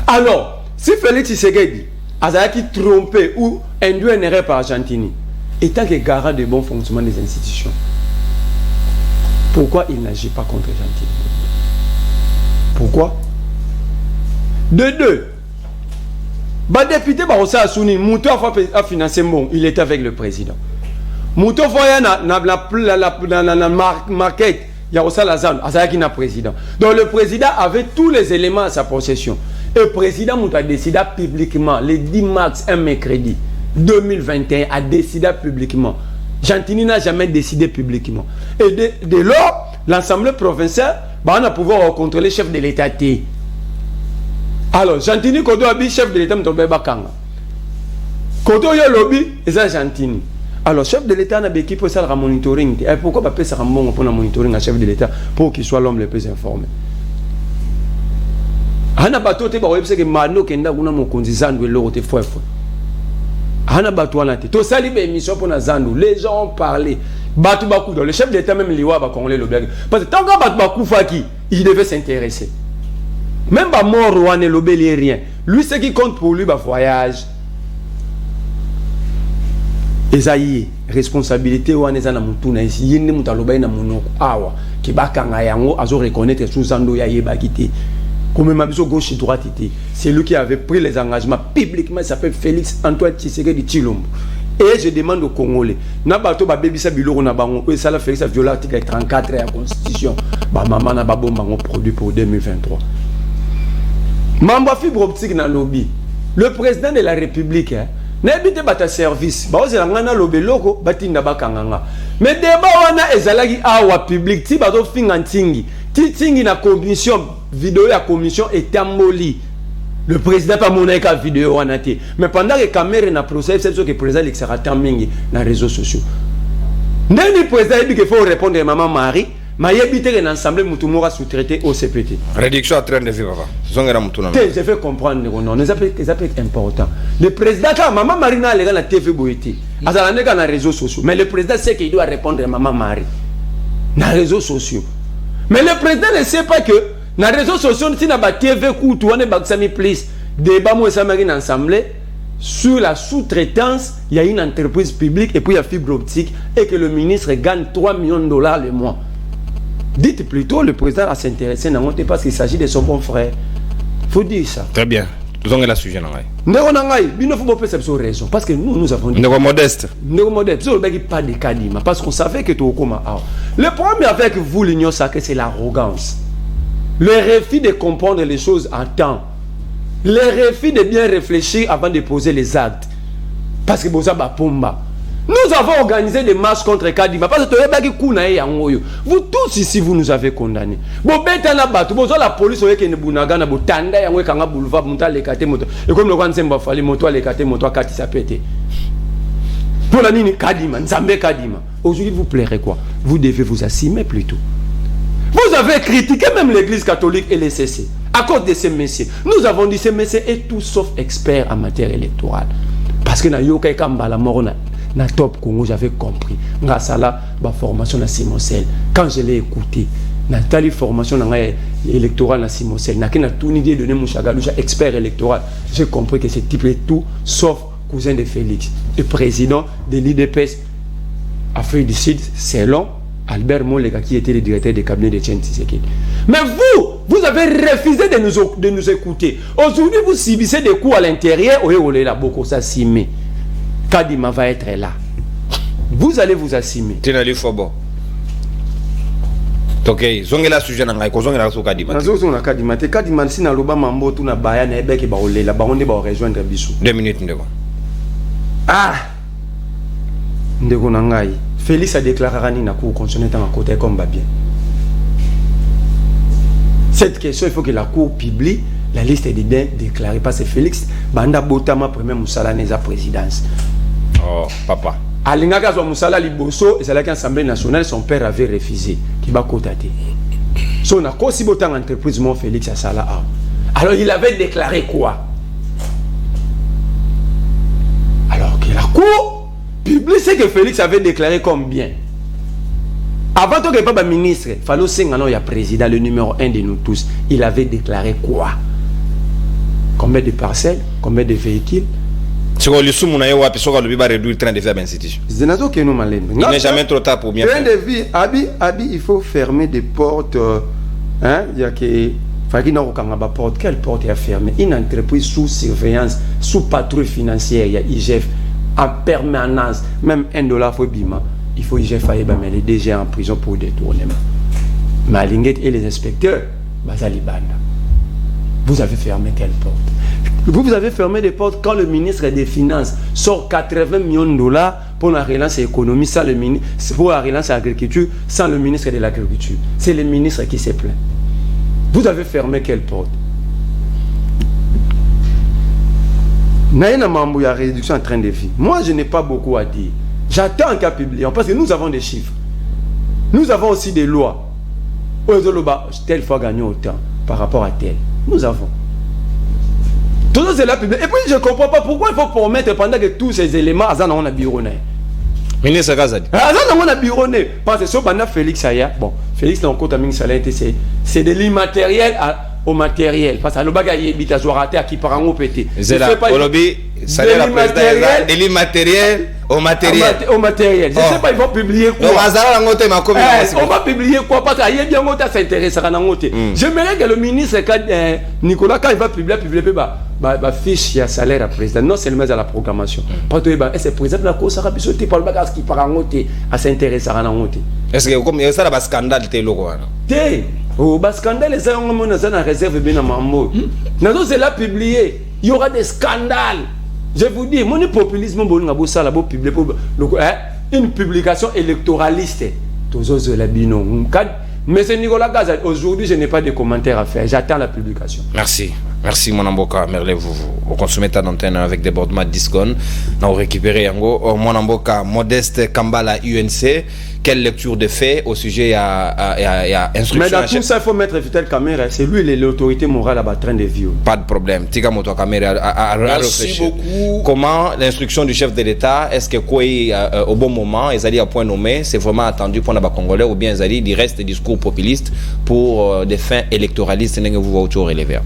Alors si Félix Tshisekedi a été trompé ou induit une erreur par Argentini, étant que garant de bon fonctionnement des institutions, pourquoi il n'agit pas contre Argentine? Pourquoi? De deux, le député Barossa Assouni, Mouto a financé bon, il était avec le président. Mouto Foya la market, il y a aussi la zone, il y a président. Donc le président avait tous les éléments à sa possession. Et le président a décidé publiquement, le 10 mars, un mercredi 2021, a décidé publiquement. Jantini n'a jamais décidé publiquement. Et de lors, l'Assemblée provinciale va pouvoir rencontrer le chef de l'État. Alors, Jantini, quand on a chef de l'État, quand on a lobby, c'est Jantini. Alors, chef de l'État n'a pas équipe pour ça le monitoring. Et pourquoi pas faire un bon pour le monitoring à chef de l'État pour qu'il soit l'homme le plus informé? Hana bato te ba webse ke mano kenda kuna mokonzi zandu eloko te fwe. Hana bato wana te. To sali be émission pour na zandu. Les gens ont parlé. Bato bakou dans le chef d'État même liwa ba congolais le blague. Parce que tant que bato bakou faki, il devait s'intéresser. Même ba mort wana le belé rien. Lui ce qui compte pour lui ba voyage. Ezaïe responsabilité wana za na mutu na ici yende mutaloba na monoko awa ki bakanga yango azo reconnaître sous zando ya yeba kité. Comme Mabiso gauche et droite, c'est lui qui avait pris les engagements publiquement. Il s'appelle Félix Antoine Tshisekedi Tshilombo. Et je demande aux Congolais, Nabato ba baby sa biloko na bango, et ça la Félix a violé l'article 34 de la Constitution. Ba maman na ba bomba produit pour 2023. Mamba fibre optique na lobby. Le président de la République, n'habite pas ta service. Ba ose ngana lobby loko batinda bakanganga. mais débat wana ezalaki awa public ti bazo finga ntingi tingi na commission vidéo ya commission etamboli le président pas monaka vidéo wana te mais pendant que caméra na procès c'est sûr que président l'exécutif mingi na réseaux sociaux ndeni président dit qu'il faut répondre à maman Marie mayebi te na ensemble mutu mora sous-traité au CPT réduction à train de vivre papa zongera mutu na je fais comprendre non les appels important le président quand maman Marie na les na TV boiti azala ndeka na réseaux sociaux mais le président sait qu'il doit répondre à maman Marie na réseaux sociaux mais le président ne sait pas que na réseaux sociaux si na ba TV kutu on est baksami please débat mo samari na ensemble sur la sous-traitance, il y a une entreprise publique et puis il y a fibre optique et que le ministre gagne 3 millions de dollars le mois. Dites plutôt le président à s'intéresser dans monter parce qu'il s'agit de son bon frère. Faut dire ça. Très bien. Nous avons la sujet nangai. Ndeko nangai, bino faut pas cette raison parce que nous avons dit. Ndeko modeste. Ndeko modeste. Vous n'avez pas de kadima parce qu'on savait que tu au coma. Le problème avec vous l'union sacrée c'est l'arrogance. Le refus de comprendre les choses en temps. Le refus de bien réfléchir avant de poser les actes. Parce que vous avons organisé des marches contre Kadima. Parce que vous tous ici, vous nous avez condamnés. La police aujourd'hui, vous plairez quoi? Vous devez vous assumer plutôt. Vous avez critiqué même l'église catholique et les CC. À cause de ces messieurs. Nous avons dit ces messieurs est tout sauf expert en matière électorale. Parce que na top Congo, j'avais compris. Grâce à la formation na Simosel. Quand je l'ai écouté, na tali formation électorale na Simosel, na tout idée de Mouchagalou, expert électoral. J'ai compris que ce type est tout sauf cousin de Félix. Le président de l'IDPS Afrique du Sud, c'est long. Albert Molega qui était le directeur du cabinet de Tchen Tshisekedi. Mais vous avez refusé de nous écouter. Aujourd'hui, vous subissez des coups à l'intérieur. Kadima va être là. Vous allez vous assumer. Tenali Fobo. Ok, zongela sujet nangai ko zongela so Kadima. Nazo na Kadima te Kadima si na loba mambo tu na baya na ebeke ba olela ba onde ba rejoindre biso. 2 minutes ndeko. Ah. Ndeko nangai. Félix a déclaré à la Cour constitutionnelle en côté comme bien. Cette question, il faut que la Cour publie la liste des biens déclarés parce que Félix Banda Botama premier Moussala Neza présidence. Oh, papa. Alingaka zo Moussala Liboso et c'est l'Assemblée nationale son père avait refusé qui va cotater. So na ko si botan entreprise mon Félix à Sala. Alors il avait déclaré quoi? Alors que la Cour public c'est que Félix avait déclaré comme bien. Avant que pas ministre, il fallait aussi il y a président, le numéro 1 de nous tous. Il avait déclaré quoi? Combien de parcelles? Combien de véhicules? Il n'est jamais trop tard pour bien faire. Train de vie, Abi, il faut fermer des portes. Il y a que... Quelle porte est fermée? Une entreprise sous surveillance, sous patrouille financière, il y a IGF. En permanence, même $1 faut bima, il faut y faire mais les DG en prison pour détournement. Malinguet et les inspecteurs, Bazalibanda. Vous avez fermé quelle porte? Vous avez fermé des portes quand le ministre des Finances sort 80 millions de dollars pour la relance économique, sans le ministre, pour la relance agriculture, sans le ministre de l'Agriculture. C'est le ministre qui s'est plaint. Vous avez fermé quelle porte? Il y a une réduction en train de vie. Moi, je n'ai pas beaucoup à dire. J'attends un cas publié parce que nous avons des chiffres. Nous avons aussi des lois. Telle fois gagné autant par rapport à tel. Nous avons. Tout ça, c'est là publié. Et puis, je ne comprends pas pourquoi il faut promettre pendant que tous ces éléments, on a bironné. Ministre Gazadi. On a bironné. Parce que ce qu'on Félix Aya, bon, Félix n'a encore c'est de l'immatériel au matériel. Parce que le bagage est à Zoarate à qui par un pété. C'est là, Olobi, ça est la présidence de l'immatériel au matériel. Au matériel. Je ne sais pas, ils vont publier quoi. On va publier quoi? Parce qu'il y a bien longtemps, ça intéresse à Nangote. J'aimerais que le ministre Nicolas, quand il va publier fiche, il y a salaire à président. Non seulement à la programmation. Parce que c'est président de la cause, ça va pisoter par le bagage qui par un à s'intéresser à Nangote. Est-ce que comme il y a un scandale, tu es loco? Oh, scandale, les gens ont en réserve bien à Mambo. Non, c'est là publié. Il y aura des scandales. Je vous dis, mon populisme, bon, on a beau ça, là, beau publier, une publication électoraliste. Mais c'est Nicolas Gaza. Aujourd'hui, je n'ai pas de commentaires à faire. J'attends la publication. Merci. Merci, mon Amboka. Merle, vous consommez ta antenne avec débordement 10 secondes. Nous récupérons Yango. Mon Amboka, Modeste Kambala, UNC. Quelle lecture de fait au sujet à instruction? Mais dans tout ça, il faut mettre Vital Kamera. C'est lui l'autorité morale en train de vivre. Pas de problème. Tika Moto Kamera a réfléchi. Comment l'instruction du chef de l'État, est-ce que quoi au bon moment, ils allaient à point nommé, c'est vraiment attendu pour les Congolais ou bien ils allaient du reste des discours populistes pour des fins électoralistes?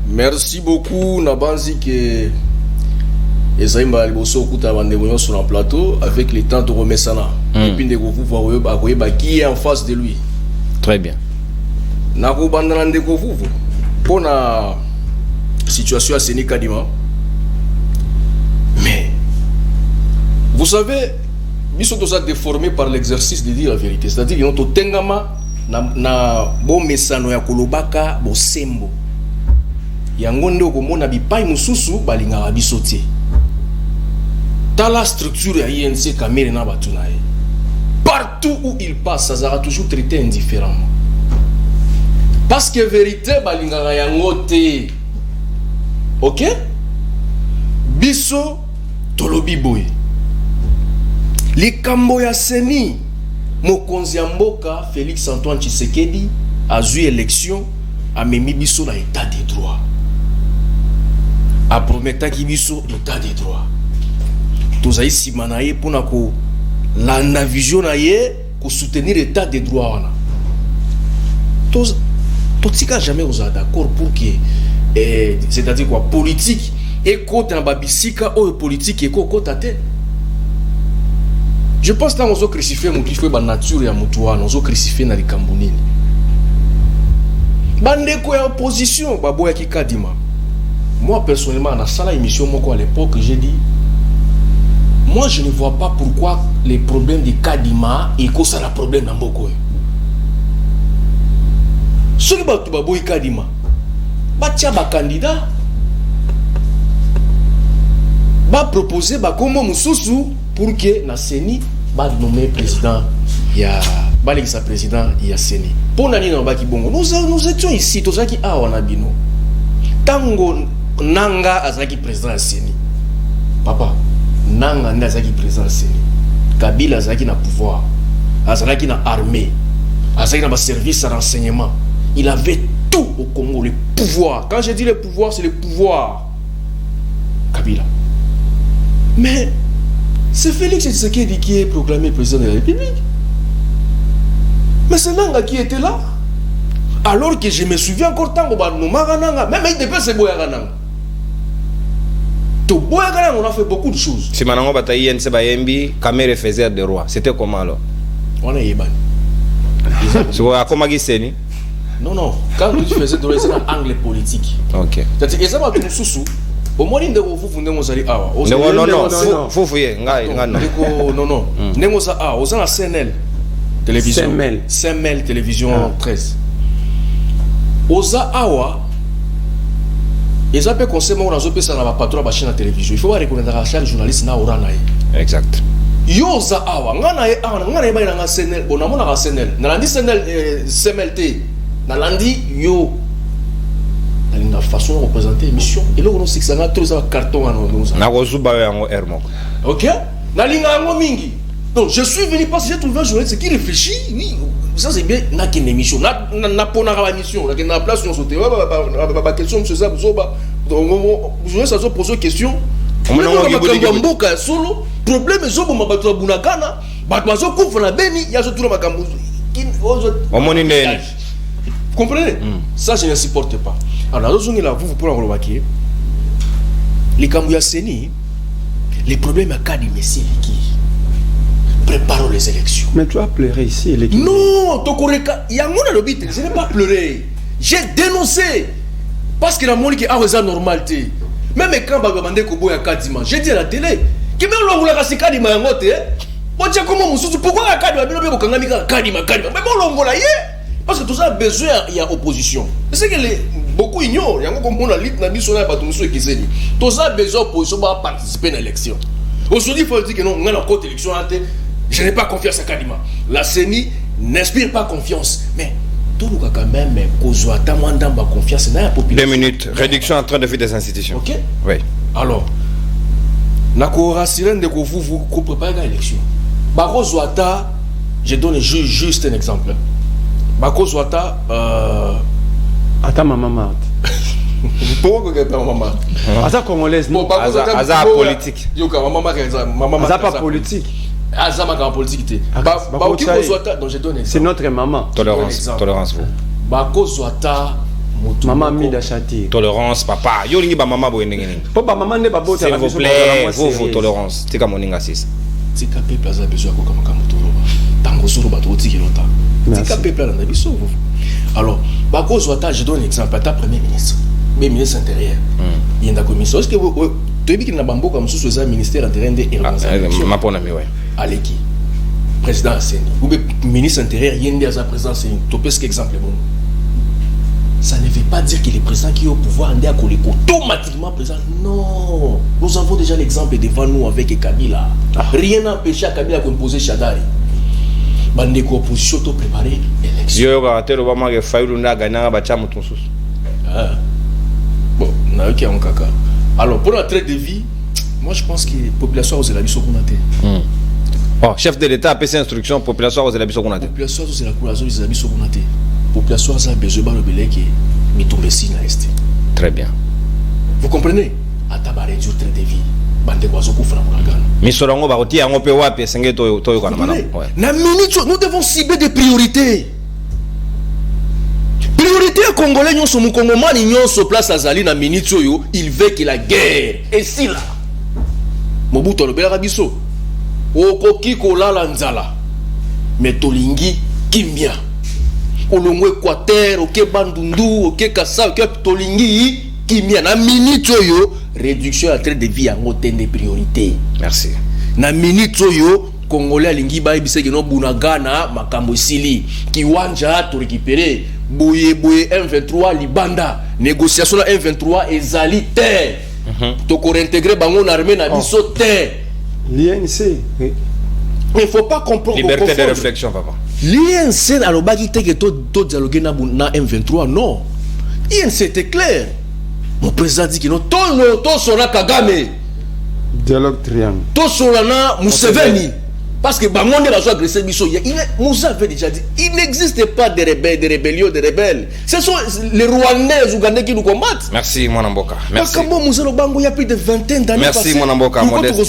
Merci beaucoup. Nabanzi que Ezaïmba Liboso Kuta Bandemouyon sur un plateau avec les temps de Romesana. Et puis qui est en face de lui. Très bien. Nako Bandana Ndekovu pour la situation à Séné Kadima. Mais vous savez, ils sont tous déformés par l'exercice de dire la vérité. C'est-à-dire qu'ils ont tout tengama na bon mesano ya kolobaka bo sembo. Yango nde okomona bipai mususu balingaka biso te. Dans la structure ya INC Kamere na batu na ye. Partout où il passe, ça sera toujours traité indifféremment. Parce que vérité balingaka yango te. OK? Biso tolobi boy. Likambo ya Seni mokonzi ya mboka Félix Antoine Tshisekedi a eu élection a memi biso na état de droit. A prometa ki biso état de droit. Tozaï simanaye pour nako la vision na ye ko soutenir l'état de droit wana. Totika jamais vous êtes d'accord pour que c'est-à-dire quoi politique et côté en babisika ou politique et côté. Je pense que nous avons crucifié la nature et nous avons crucifié dans les Cambonines. Bandeko ya opposition, Baboya Kikadima. Moi personnellement, dans la émission à l'époque, j'ai dit, moi je ne vois pas pourquoi les problèmes de Kadima et que ça a un problème dans Mboko. Ce qui est Baboya Kadima, Batia ba candidat, ba proposer ba comment Moussoussou pour que na Seni ba nommer président ya balekisa président ya Seni. Pour nani na baki bongo. Nous étions ici tozaki awa na bino. Tango Nanga azaki président ya Seni. Papa, Nanga ndazaki président ya Seni. Kabila azaki na pouvoir. Azaki na armée. Azaki na ba service à renseignement. Il avait tout au Congo, le pouvoir. Quand je dis le pouvoir, c'est le pouvoir. Kabila. Mais c'est Félix Tshisekedi qui est proclamé président de la République. Mais c'est Nanga qui était là. Alors que je me souviens encore tant que même il dépend de Boyagananga. Tout Boyagananga, on a fait beaucoup de choses. Si Manango Bataï Nsebayembi, Kamere faisait des rois. C'était comment alors? On est Yéban. C'est quoi comment Giseni? Non. Quand tu faisais des rois, c'est un angle politique. Ok. C'est-à-dire que ça va tout sous. Au moins, il y a CNL télévision. CNL télévision 13. Oza Awa, ils appellent conseil on a zopé ça dans la patrouille de la télévision. Il faut reconnaître à chaque journaliste na orana. Exact. Yoza Awa, ngana ba na CNL, on a mon CNL. Na landi CNL CMLT. Na landi yo la façon de représenter l'émission. Et là, on sait que ça a trop un carton à nous. Ok. Donc, je suis venu parce que j'ai trouvé un journaliste qui réfléchit. Oui, ça c'est bien. N'a qu'une émission. N'a pas une émission. N'a qu'une place sur sauter. Ma question, monsieur Zab, je vais ça poser une question. Solo problème est que ma bateau bunakana, bateau couvre la béni, il y a ce tour ma camouze. Comprenez? Ça, je ne supporte pas. Alors, vous pouvez remarquer, les Kambouya Seni, les problèmes à Kadi Messi qui préparent les élections. Mais tu as pleuré ici, l'équipe. Non, Tokoreka, il y a un monde je n'ai pas pleuré. J'ai dénoncé. Parce que la monde qui a raison normalité. Même quand Babamande Kobo ya Kadima, j'ai dit à la télé, que même l'on voulait casser Kadima en moté, pourquoi la Kadima, mais bon, l'on voulait. Parce que tout ça a besoin, il y a opposition. C'est que beaucoup ignorent. Il y a comme on a lit dans l'issue, qui s'est dit. Tout ça a besoin d'opposition pour participer à l'élection. Aujourd'hui, il faut dire que non, on a une cote élection. Je n'ai pas confiance à Kadima. La CENI n'inspire pas confiance. Mais tout le cas quand même, Kozouata, moi, dans ma confiance, dans la population. 2 minutes. Réduction en train de faire des institutions. Ok. Oui. Alors, Nako Rassiren de vous préparez l'élection. Bako Zouata, je donne juste un exemple. Bako Zouata, Attends, maman. pourquoi que pas maman? Aza congolaise. Bon, Bako Zouata, Aza politique. Yo, maman, Aza pas politique. Aza ma politique. Bako Zouata, donc je donne un exemple. C'est notre maman. Tolérance, vous. Bako Zouata, Maman Mida Chati. Tolérance, papa. Yo lingi ba maman bo ndenge. Papa maman ne ba bota. S'il vous plaît, vous tolérance. Tika moninga sis. Tika peuple a besoin de comme Kamotoroba. Tango solo bato tiki lota. Tika peuple a besoin. Alors, Bako Zouata, je donne un exemple. À ta premier ministre, mais ministre intérieur. Il y a une commission. Est-ce que vous tu dis qu'il n'a pas beaucoup comme sous ce ministère intérieur de ma bonne amie, ouais. Aleki, président Asseni. Ou ministre intérieur, il y a une président Asseni. Tu peux ce exemple bon. Ça ne veut pas dire que les présidents qui ont au pouvoir en automatiquement présent. Non. Nous avons déjà l'exemple devant nous avec Kabila. Rien n'a empêché à Kabila de composer Chadari. Bande opposition to préparer l'élection. Yo raté le moment que Fayoulou n'a gagné à Bacham Tonsous. Bon, on a eu un caca. Alors pour la traite de vie, moi je pense que la population aux élabis sont connectés. Oh, chef de l'État a fait ses instructions, population aux élabis sont connectés. Population aux élabis sont connectés. Population a besoin de belé qui mitombesi na este. Très bien. Vous comprenez? À tabaret du traite de vie. Bande oiseaux pour faire un gana. Mais Sorango va retirer un peu wapi senge to kana mana. Na minute nous devons cibler des priorités. Priorité congolais nous sommes congomans nous sommes place à Zali na minute yo, il veut que la guerre et si là. Mobutu le bela biso. Okoki kolala nzala. Mais tolingi kimia. Olongo Équateur, ok Bandundu, ok Kassa, ok Tolingi, kimia na minute yo réduction à traite de vie en hauteur des priorités. Merci. Na minute yo Congolais lingi ba ibise que no bunagana makambo sili kiwanja to récupérer boye M23 Libanda négociation la M23 ezali terre. To ko réintégrer bango na armée na biso terre. L'INC. Mais il faut pas comprendre. Liberté de réflexion, papa. L'INC a l'obagi que tout dialoguer na M23 non. L'INC c'était clair. Mon président dit que non tout sona Kagame. Dialogue triangle. Tout sona Museveni. Parce que Bangonde va agresser Bisso. Moussa avait déjà dit il n'existe pas de rebelles, de rébellions, de rebelles. Ce sont les Rwandais, les Ougandais qui nous combattent. Merci, mon Amboka. Merci. Parce que bon, Moussa Lobango, il y a plus de vingtaine d'années. Merci, mon Amboka, Modeste.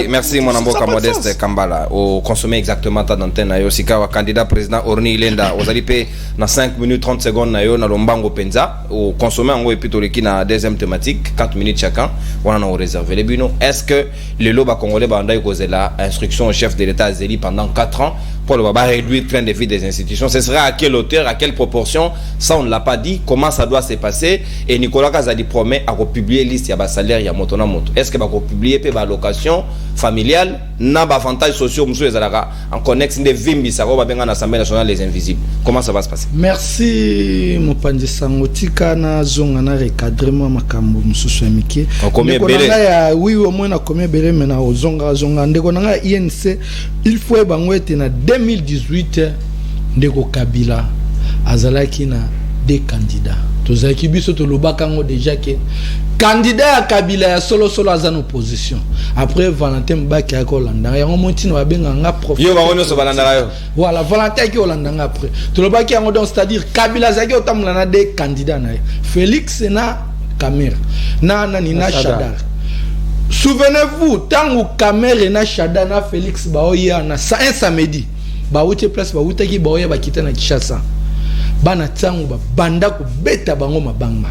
Merci, mon Amboka, Modeste Kambala. Au consommer exactement ta antenne. Sika, candidat président Orni Lenda. Aux alipés, dans 5 minutes 30 secondes, na Lombango Penza. Au consommer en gros, et plutôt qui na deuxième thématique, 4 minutes chacun. On en a réservé les bureaux. Est-ce que le Loba Congolais Banda causé la instruction au chef de l'État Zéli pendant 4 ans pour le Baba réduire le train de vie des institutions? Ce sera à quelle hauteur, à quelle proportion? Ça, on ne l'a pas dit. Comment ça doit se passer? Et Nicolas Kazadi promet à republier liste, il y a salaire, il y a moto. Est-ce qu'il va republier la location familiale? N'a pas avantages sociaux, en connexe des vimbi, ça va bien en Assemblée nationale, les invisibles. Comment ça va se passer? Merci, mon pandi sangotika na zongana recadrement makambo mususu amiki. Oui, au moins na combien belé mais na zonga ndeko nanga INC il faut bango ete na 2018 ndeko Kabila azalaki na des candidats. Tozaki biso to lobaka ngo déjà que candidat à Kabila ya solo azan opposition. Après Valentin Mbaki ya Kolanda ya ngomontino babenga nga professeur. Yo bango so balanda yo. Voilà, Valentin ki Kolanda nga après. To lobaki ngo donc c'est-à-dire Kabila zaki otamula na des candidats na Félix na Kamera. Na Nina Chadar. Souvenez-vous, tant que Kamera na Chadar na Félix baoya na un samedi. Baouti place baouta ki baoya bakita na Kinshasa. Bana tango ba banda ko beta bango mabanga.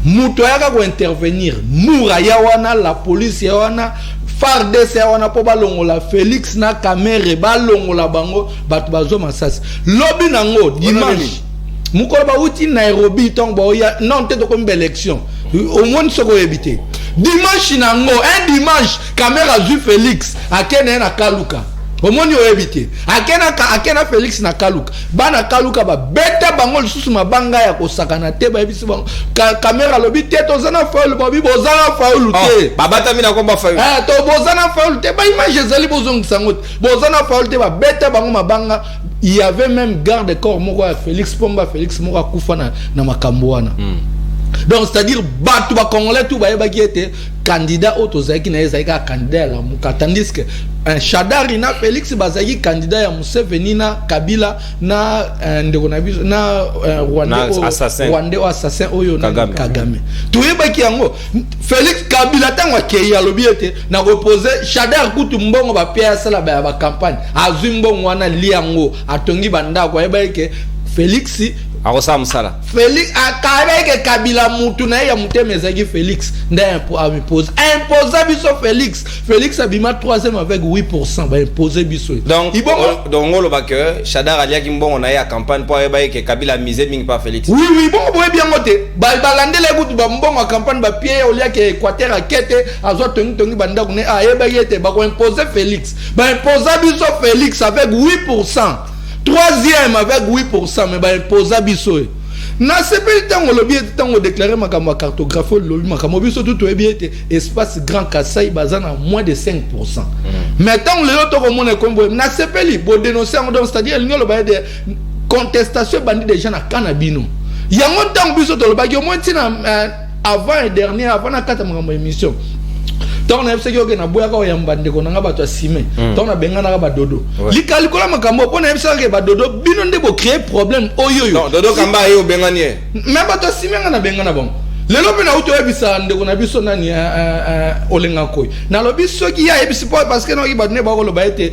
Muto yaka ko intervenir mura ya wana la police ya wana FARDC ya wana po balongola Félix na Kamera balongola bango batu bazo masasi lobi nango dimanche mukolo ba uti Nairobi tong ba ya non te to comme élection au moins soko éviter dimanche nango un dimanche Kamera zu Félix akene na Kaluka omoni oyebite akena Félix na kaluka bana kaluka ba beta bango lisusu mabanga ya kosakana te ba yebisi bango caméra lobi te tozana faulu babi bozana faulu te babata mina komba faulu to bozana faulu te ba image ezali bozongisa ngo bozana faulu te ba beta bango mabanga. Il y avait même garde corps moko ya Félix Pomba Félix moko akufa na makambo wana. Donc c'est-à-dire batu ba congolais tout ba yeba ki était candidat autozaki na ezaka candidat la muka, tandis que un Shadari na Félix bazaki candidat ya Museveni na Kabila na ndeko na biso na Rwanda assassin oyo na Kagame. Tu yeba ki yango Félix Kabila tango ke ya lobi ete na reposer Shadari kutu mbongo ba piasa la ba campagne azumbongo wana liango atongi banda kwa yeba ke Félix akosa musala Félix akareke Kabila mutu na ya mutemezaki Félix nda impose biso Félix abima 3e avec 8% ba imposer biso donc on va que Shadar alia ki mbongo na ya campagne pour eba ke Kabila mise mingi pa Félix oui bon boye bien ngote ba landele kutu ba mbongo campagne ba pied olia ke Équateur akete azo tongi banda kune eba yete ba ko imposer Félix ba imposer biso Félix avec 8%. 3e avec 8%, mais bah imposa biso. Na sepeli tango lobi tango déclarer makamba cartographie lobi makamba biso tout bien espace Grand Kassai bazana moins de 5%. Mais tango le autres comme on est comme na sepeli pour dénoncer donc c'est-à-dire il y a de contestation bandi des gens na Canabino. Il y a un temps biso to le bagi au moins avant et dernier avant na kata makamba émission. Donc on a fait que na boya ka yambande ko nga bato asime donc na benga na ba dodo likali kola makambo po na yebisa ke ba dodo bino nde bo créer problème oyoyo non dodo kamba yo benga nie mais bato asime nga na benga na bon lelo pe na uto yebisa ndeko na biso nani olenga koy na lobi soki ya yebisi po parce que no ki ba ne ba ko lo ba ete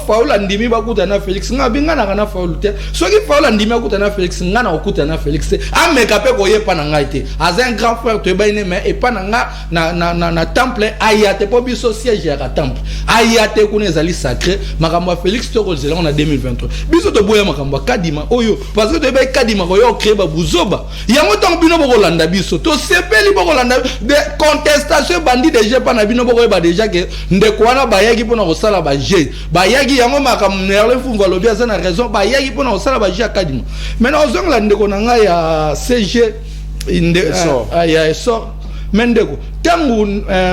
faula ndimi ba kuta na Félix nga binga na kana faula te soki faula ndimi ba kuta na Félix nga na okuta na Félix ameka pe ko yepa na ngai te as un grand frère to ba ine mais e pa na nga na temple ayate po biso siège ya temple ayate kuna ezali sacré makambo Félix to ko zela on a 2023 biso to boya makambo kadima oyo parce que to ba kadima ko yo créer ba buzoba yango tango bino bo landa biso to sepeli boko landa de contestation bandi déjà pa na bino boko ba déjà que ndeko wana bayaki pona ko sala ba jeu bayaki yango makambo nerle fumva lobi za na raison bayaki pona ko sala ba jeu kadima maintenant ozongla ndeko na nga ya CG inde ya sort mendeko tangu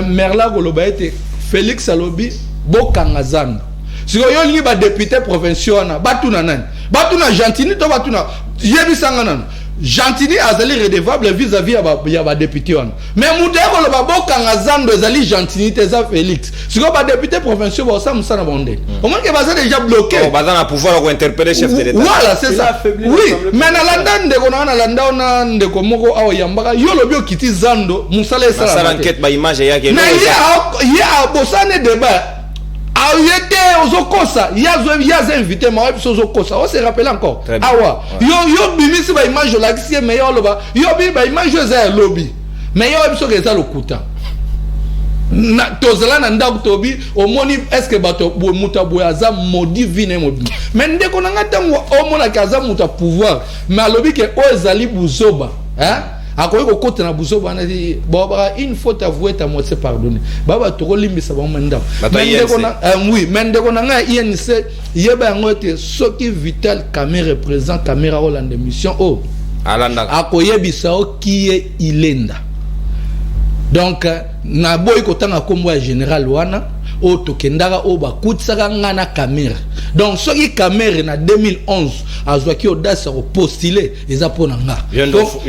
merla ko loba ete Félix alobi bokanga zando siko yo lingi ba député provincial na batuna nani batuna Gentini to batuna yebisanga nani Gentini azali redevable vis-à-vis ya ba député wana mais muteko lo babokanga zando ezali Gentini te za Félix siko ba député provincial ba ça musana bonde au moins que baza déjà bloqué baza na pouvoir ko interpeller chef de l'état voilà c'est ça oui mais na landa ndeko na landa na ndeko moko awo yambaka yo lobi okiti zando musala esala sala enquête ba image yake na ya bosane débat ayete ozokosa yazo invité ma web ozokosa on se rappelle encore awa yo bimisi ba image la kisi meilleur loba yo bi ba image za lobby meilleur biso ke za lokuta na tozala na ndako tobi omoni est-ce que bato muta boya za modi vine modi mais ndeko na ngatango omona kaza muta pouvoir mais alobi ke ozali buzoba hein akoye ko kota na buzoba na di baba une faute avouée ta moitié pardonner baba to limbisa ba manda ndeko na oui mais ndeko na nga INC yeba ngote soki Vital Kamerhe représente caméra Hollande mission o alanda akoye bisao kiye ilenda donc na boy ko tanga kombo ya général wana o tokendaka o bakutisaka ngana Kamerhe donc soki Kamerhe na 2011 azwaki audace ko postuler eza pona nga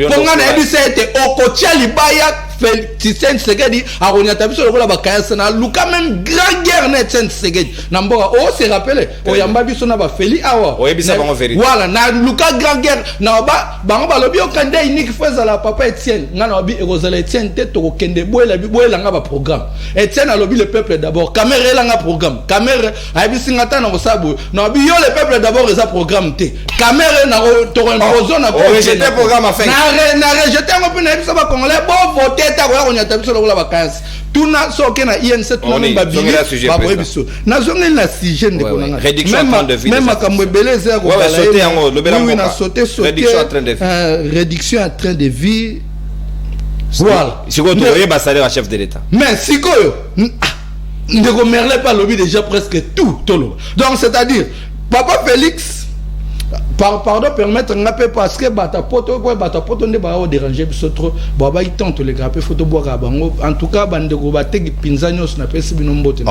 ponga na ebisa ete okotia libaya Etienne Tshisekedi akonyata biso lokola bakayasa na luka même grand guerre na Etienne Tshisekedi na mboka o se rappelle oyamba biso na ba Feli awa oyebisa bango vérité voilà na luka grand guerre na bango balobi okande unique fois la papa Etienne ngana obi ekozala Etienne te tokokende boyela nga ba programme Etienne alobi le peuple d'abord Kamerhe langa programme Kamerhe ayebisi ngata na kosabu na obi yo le peuple d'abord eza programme te Kamerhe na to imposer na rejeter programme à fin na rejeter ngo pe na biso ba congolais bo voter ta ko nyata biso lokola vacances tuna soke na INC tuna memba bili ba boyebiso na zongi na sujet ndeko na réduction en train de vie même makambo beleza ko bala sauter yango lobela oui na sauter réduction en train de vie réduction en train de vie voilà siko to yeba salaire à chef de l'état mais sikoyo Ndeko Merlet pas lobby déjà presque tout tolo. Donc c'est-à-dire Papa Félix pardon permettre ngape parce que bata poto ne ba déranger biso trop baba il tente les grappes photo boire bango en tout cas bandeko bateki pinzanyos na pesi binombote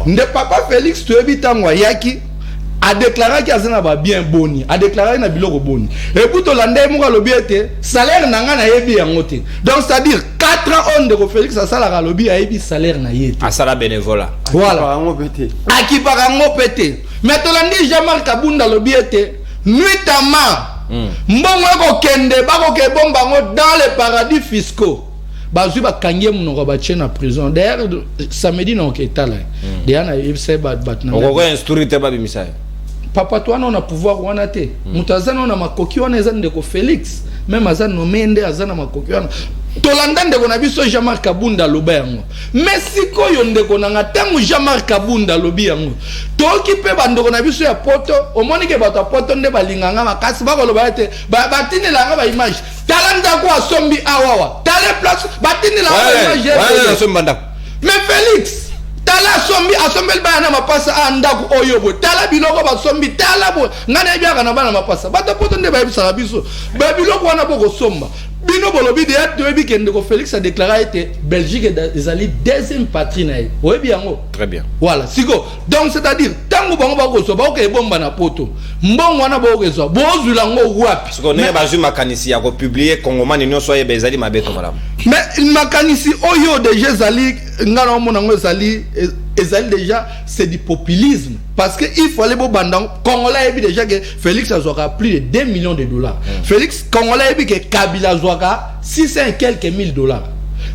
nde Papa Félix to ebitango yaki a déclaré qu'il y a bien boni, a déclaré qu'il y a biloko boni. Et pour tout l'année, moi le biete salaire n'a na yebi yangote. Donc c'est-à-dire 4 ans on de Félix ça la lobby a yebi salaire na yete. À ça la bénévolat. Voilà. A qui parango pété. Mais tout l'année Jean-Marc Kabunda le biete nuitamment. Mbongo ko kende ba ko ke bomba ngo dans les paradis fiscaux. Bazui ba kangé mon roba na prison. D'ailleurs samedi non que là. D'ailleurs na yebse ba na. On va instruire te ba bimisa. Papa toi on a pouvoir wana te mutazana na makoki wana eza ndeko Félix même azana no mende azana makoki wana tolanda ndeko na biso Jean-Marc Kabunda loba yango mais sikoyo ndeko nanga tangu Jean-Marc Kabunda lobi yango toki pe bandeko na biso ya poto omoni ke bato poto nde balinganga makasi bakoloba te batini langa ba image talanda ko asombi awawa tale place batini langa image mais Félix tala sombi asombel bana mapasa andaku oyobo tala biloko basombi tala bo ngana ebiaka na bana mapasa bata poto nde bayebisa biso ba biloko wana boko somba bino bolobi de at toyebi kende ko Félix a déclaré que Belgique est allée deuxième patrie na ye oyebi yango très bien voilà siko donc c'est-à-dire tango bango bako so bako ebomba na poto mbongo wana bako so bozula ngo wapi siko ne ba juma kanisi ya ko publier congomani nyonso ye bezali mabeto malamu mais makanisi oyo déjà zali ngana mona ngo zali déjà c'est du populisme parce que il faut aller au bandang congolais et déjà que Félix a joué plus de 2 millions de dollars. Félix congolais et que Kabila a joué 600 et quelques mille dollars.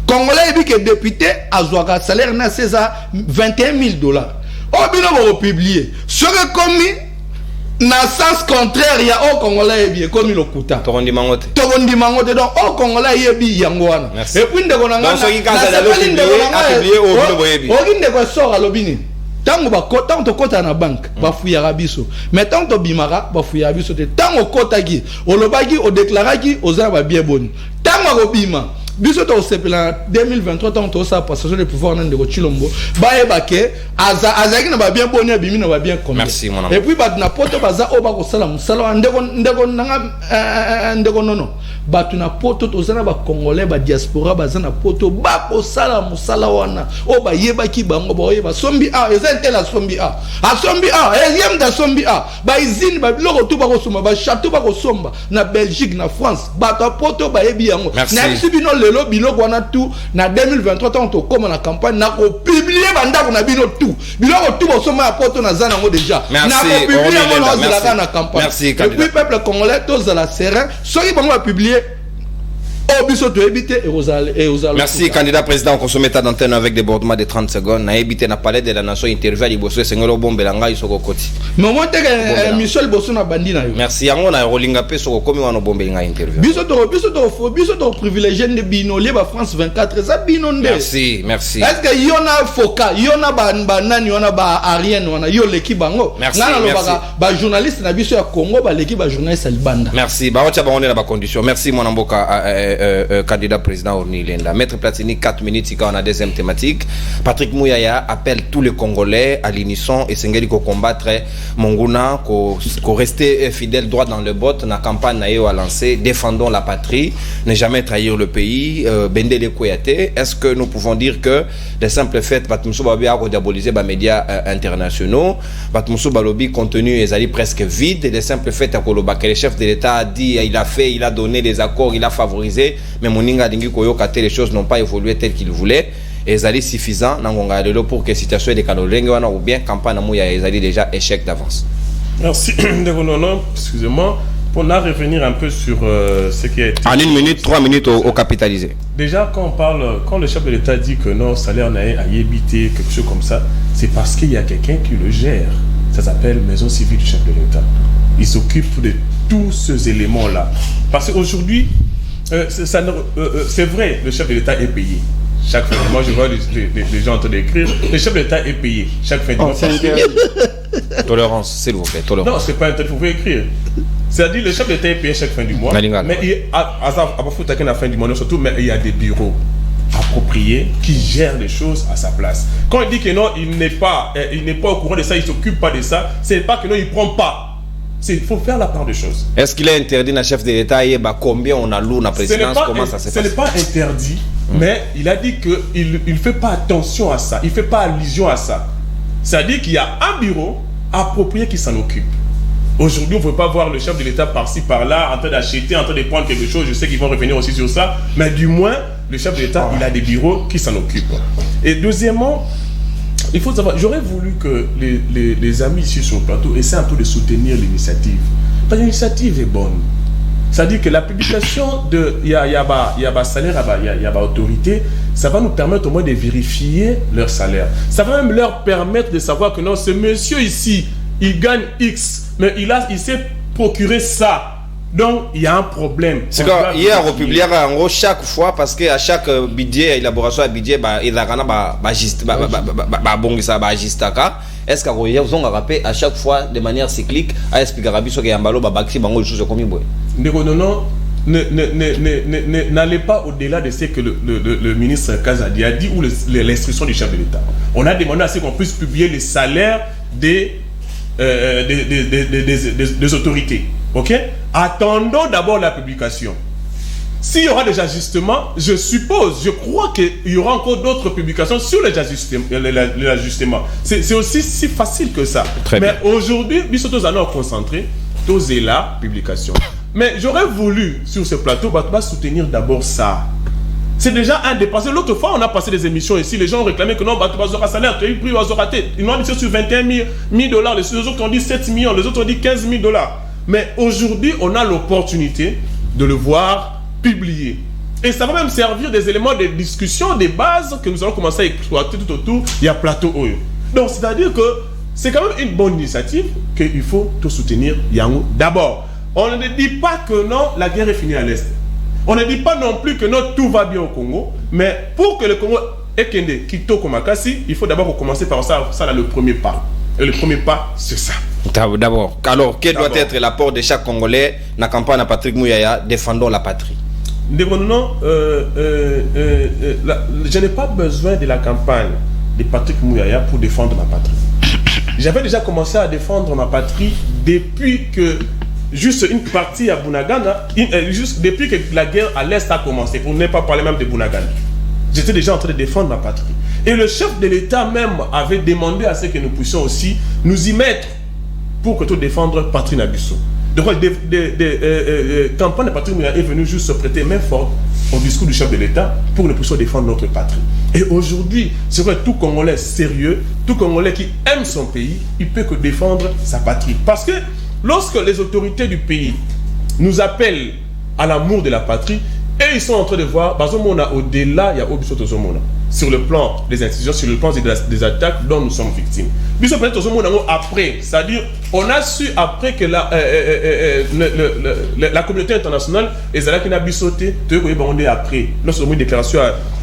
Congolais et que député a joué salaire na César 21 000 dollars. Au bino va publier ce que commis na sens contraire il y a au congolais bien comme le kuta tokondi mangote donc au congolais yebi yango wana et puis ndeko na donc soki kaza la publier au bino boyebi okinde ko sora lobini tango ba kota to kota na banque ba fuyara biso mais tango to bimara ba fuyara biso te tango kota ki olobaki o déclaraki oza ba bien boni tango ko bima biso to sepela 2023 tant to sa passation de pouvoir nan de ko chilombo ba ebake azaki na ba bien boni bimi na ba bien comme merci mon ami et puis ba na poto baza o ba ko sala musala ndeko nanga ndeko nono ba tu na poto to zana ba congolais ba diaspora ba zana poto ba ko sala musala wana o ba yebaki bango ba yeba sombi a ezente la sombi a eziem da sombi a ba izine ba loko tu ba ko soma ba château ba ko somba na Belgique na France ba ta poto ba yebi yango na sibino lelo biloko wana tout na 2023 tant to comme na campagne na ko publier banda ko na bino tout biloko tout bo soma poto na zana ngo déjà na ko publier ngo na campagne et puis peuple congolais tous à la serein soki bango ba publier merci candidat président consommateur d'antenne avec débordement de 30 secondes na évité na palais de la nation interview à Liboso Sengolo Bombelanga isoko koti Michel Bosso na bandina merci yango na rolinga pe soko komi wana Bombelanga interview biso to privilégié de bino liba France 24 ça bino nde merci est-ce que yona foka yona ba nani yona ba Ariane wana yo l'équipe bango ngana lobaka ba journaliste na biso ya Congo ba l'équipe ba journaliste libanda merci ba wacha ba on est na ba condition merci mon amboka candidat président Orny Lenda. Maître Platini, 4 minutes, si on a deuxième thématique. Patrick Mouyaya appelle tous les Congolais à l'unisson et s'engage qu'on combattre Monguna, qu'on rester fidèle droit dans le bot. La campagne a lancé, défendons la patrie, ne jamais trahir le pays, Bendele Kouyaté. Est-ce que nous pouvons dire que les simples faits, Batmoussou Babi a diabolisé les médias internationaux, Batmoussou Balobi contenu est presque vide, les simples faits à Koloba, que le chef de l'État a dit, il a fait, il a donné des accords, il a favorisé. Mais Moninga Dingi Koyoka, les choses n'ont pas évolué telles qu'il voulait. Et ils allaient suffisant pour que la situation de Kanolenge ou bien campagne Mouya ils allaient déjà échec d'avance. Merci. Non, excusez-moi. Pour en revenir un peu sur ce qui a été. En 1 minute, 3 minutes au capitalisé. Déjà, quand le chef de l'État dit que non, salaire n'a à y éviter, quelque chose comme ça, c'est parce qu'il y a quelqu'un qui le gère. Ça s'appelle Maison civile du chef de l'État. Il s'occupe de tous ces éléments-là. Parce qu'aujourd'hui, c'est vrai, le chef de l'État est payé. Chaque fin du mois, je vois les gens en train d'écrire. Le chef de l'État est payé chaque fin du mois. Tolérance, s'il vous plaît, tolérance. Non, c'est pas un tel, vous pouvez écrire. C'est-à-dire, le chef de l'État est payé chaque fin du mois. Mais il y a à la fin du mois, surtout, mais il y a des bureaux. approprié qui gère les choses à sa place. Quand il dit que non, il n'est pas au courant de ça, il ne s'occupe pas de ça, c'est pas que non, il ne prend pas. Il faut faire la part des choses. Est-ce qu'il est interdit à chef de l'État combien on a loué la présidence? Comment ça se passe? Ce n'est pas interdit, mais il a dit qu'il ne fait pas attention à ça, il ne fait pas allusion à ça. C'est-à-dire qu'il y a un bureau approprié qui s'en occupe. Aujourd'hui, on ne peut pas voir le chef de l'État par-ci, par-là, en train d'acheter, en train de prendre quelque chose. Je sais qu'ils vont revenir aussi sur ça, mais du moins, le chef de l'État, il a des bureaux qui s'en occupent. Et deuxièmement, il faut savoir, j'aurais voulu que les amis ici sur le plateau essaient un peu de soutenir l'initiative. Parce que l'initiative est bonne. C'est-à-dire que la publication de Yaba salaire, Yaba autorité, ça va nous permettre au moins de vérifier leur salaire. Ça va même leur permettre de savoir que non, ce monsieur ici, il gagne X, mais il s'est procuré ça. Donc, il y a un problème. C'est quoi, hier, on publie en gros chaque fois, parce qu'à chaque budget, élaboration à budget, il y a est-ce qu'on a rappelé à chaque fois, de manière cyclique, à expliquer à qu'il y a un ballon, non, n'allez pas au-delà de ce que le ministre Kazadi a dit ou l'instruction du chef de l'État. On a demandé à ce qu'on puisse publier les salaires des autorités. Ok? Attendons d'abord la publication. S'il y aura des ajustements, je crois qu'il y aura encore d'autres publications sur les ajustements. C'est aussi si facile que ça. Très mais bien. Aujourd'hui, nous sommes concentrés, tous est la publication. Mais j'aurais voulu, sur ce plateau, soutenir d'abord ça. C'est déjà un dépassé. L'autre fois, on a passé des émissions ici, les gens ont réclamé que non, tu vas salaire, tu as eu prix, ils m'ont dit sur 21 000 $, les autres ont dit 7 millions, les autres ont dit 15 000 $. Mais aujourd'hui, on a l'opportunité de le voir publié. Et ça va même servir des éléments de discussion, des bases que nous allons commencer à exploiter tout autour. Il y a plateau Oyo. Donc, c'est-à-dire que c'est quand même une bonne initiative qu'il faut tout soutenir Yango. D'abord, on ne dit pas que non, la guerre est finie à l'Est. On ne dit pas non plus que non, tout va bien au Congo. Mais pour que le Congo ait Kende, Kitoko Makasi, il faut d'abord commencer par ça. Ça, là, le premier pas. Et le premier pas, c'est ça. D'abord, alors, quel doit être l'apport de chaque Congolais dans la campagne à Patrick Mouyaya, défendons la patrie? Non, je n'ai pas besoin de la campagne de Patrick Mouyaya pour défendre ma patrie. J'avais déjà commencé à défendre ma patrie depuis que juste une partie à Bunagana, juste depuis que la guerre à l'Est a commencé, pour ne pas parler même de Bunagana. J'étais déjà en train de défendre ma patrie. Et le chef de l'État même avait demandé à ce que nous puissions aussi nous y mettre pour que tout défendre Patrie Nabisso. Donc, campagne de Patrick Mouyaya est venue juste se prêter main forte au discours du chef de l'État pour que nous puissions défendre notre patrie. Et aujourd'hui, c'est vrai, tout Congolais sérieux, tout Congolais qui aime son pays, il peut que défendre sa patrie. Parce que lorsque les autorités du pays nous appellent à l'amour de la patrie, et ils sont en train de voir, au-delà, il y a Obiso Tozomona. Sur le plan des institutions, sur le plan des attaques dont nous sommes victimes. Biso peut-être Tozomona après, c'est-à-dire, on a su après que la communauté internationale, les Alaki n'a bisoté, on est après. Lorsque nous avons une déclaration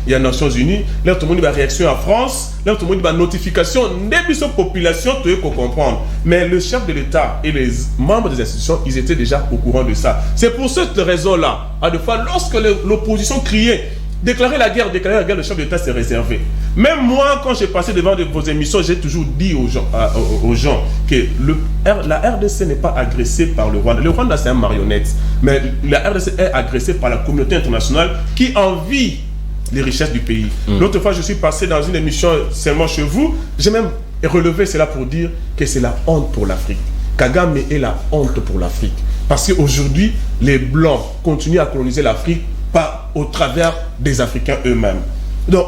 il y a les Nations Unies, là tout le monde a une réaction en France, là tout le monde a une notification, des populations, tu peux comprendre. Mais le chef de l'État et les membres des institutions, ils étaient déjà au courant de ça. C'est pour cette raison-là, à deux fois, lorsque l'opposition criait, déclarer la guerre, le chef de l'État s'est réservé. Même moi, quand j'ai passé devant vos émissions, j'ai toujours dit aux gens que la RDC n'est pas agressée par le Rwanda. Le Rwanda, c'est un marionnette. Mais la RDC est agressée par la communauté internationale qui envie les richesses du pays. L'autre fois, je suis passé dans une émission seulement chez vous. J'ai même relevé cela pour dire que c'est la honte pour l'Afrique. Kagame est la honte pour l'Afrique. Parce qu'aujourd'hui, les Blancs continuent à coloniser l'Afrique au travers des Africains eux-mêmes. Donc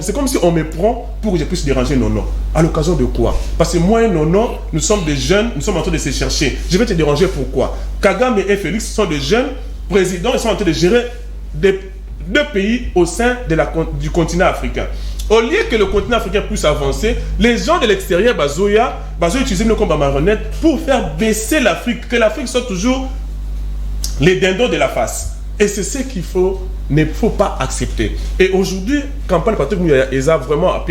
c'est comme si on me prend pour que je puisse déranger Nono. À l'occasion de quoi? Parce que moi et Nono, nous sommes des jeunes, nous sommes en train de se chercher. Je vais te déranger pourquoi? Kagame et Félix sont des jeunes présidents, ils sont en train de gérer deux pays au sein du continent africain. Au lieu que le continent africain puisse avancer, les gens de l'extérieur, Bazoya utilisent nous comme marionnette pour faire baisser l'Afrique, que l'Afrique soit toujours les dindons de la face. Et c'est ce qu'il ne faut pas accepter. Et aujourd'hui, campagne Patrick Mouyaya, ils ont vraiment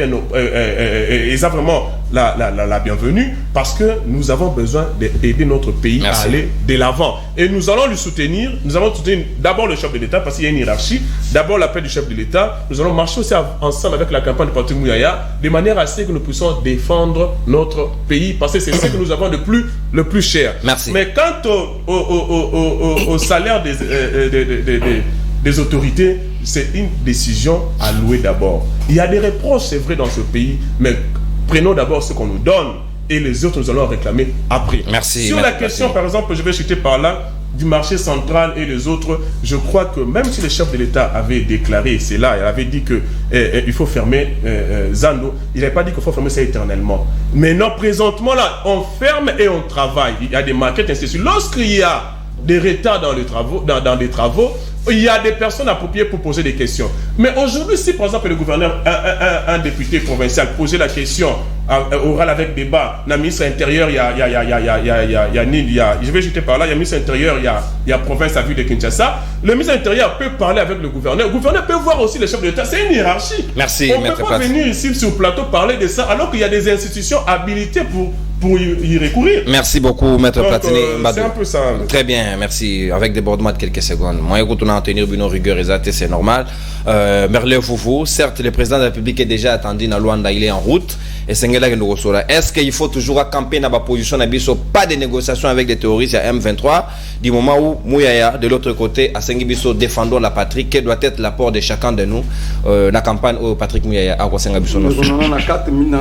la bienvenue parce que nous avons besoin d'aider notre pays à aller de l'avant. Et nous allons lui soutenir. Nous allons soutenir d'abord le chef de l'État parce qu'il y a une hiérarchie. D'abord l'appel du chef de l'État. Nous allons marcher aussi ensemble avec la campagne de Patrick Mouyaya de manière à ce que nous puissions défendre notre pays parce que c'est ce que nous avons le plus cher. Merci. Mais quant au salaire des autorités, c'est une décision à louer d'abord. Il y a des reproches, c'est vrai, dans ce pays, mais prenons d'abord ce qu'on nous donne et les autres, nous allons réclamer après. Merci. Sur la question, par exemple, je vais chuter par là, du marché central et les autres, je crois que même si le chef de l'État avait déclaré cela, il avait dit qu'il faut fermer Zando, il n'avait pas dit qu'il faut fermer ça éternellement. Mais non, présentement, là, on ferme et on travaille. Il y a des maquettes, ainsi de suite. Lorsqu'il y a des retards dans les travaux, il y a des personnes appropriées pour poser des questions. Mais aujourd'hui, si par exemple le gouverneur, un député provincial posait la question orale avec débat, le ministre intérieur, je vais jeter par là, il y a ministre intérieur, il y a province à vue de Kinshasa. Le ministre intérieur peut parler avec le gouverneur. Le gouverneur peut voir aussi le chef de l'État. C'est une hiérarchie. Merci. On ne peut pas venir ici sur le plateau parler de ça alors qu'il y a des institutions habilitées pour y recourir. Merci beaucoup, Maître Platini. C'est un peu ça. Très bien, merci. Avec débordement de quelques secondes. Moi, écoute, on a tenir une rigueur exacte, c'est normal. Merle Foufou, certes, le président de la République est déjà attendu dans Luanda, il est en route. Et c'est là que nous recevons. Est-ce qu'il faut toujours camper dans la position d'Abisso, pas de négociations avec les terroristes à M23, du moment où Mouyaya, de l'autre côté, à Sengibiso, défendons la patrie, quel doit être l'apport de chacun de nous dans la campagne où Patrick Mouyaya a Sengibiso? Nous avons 4 minutes,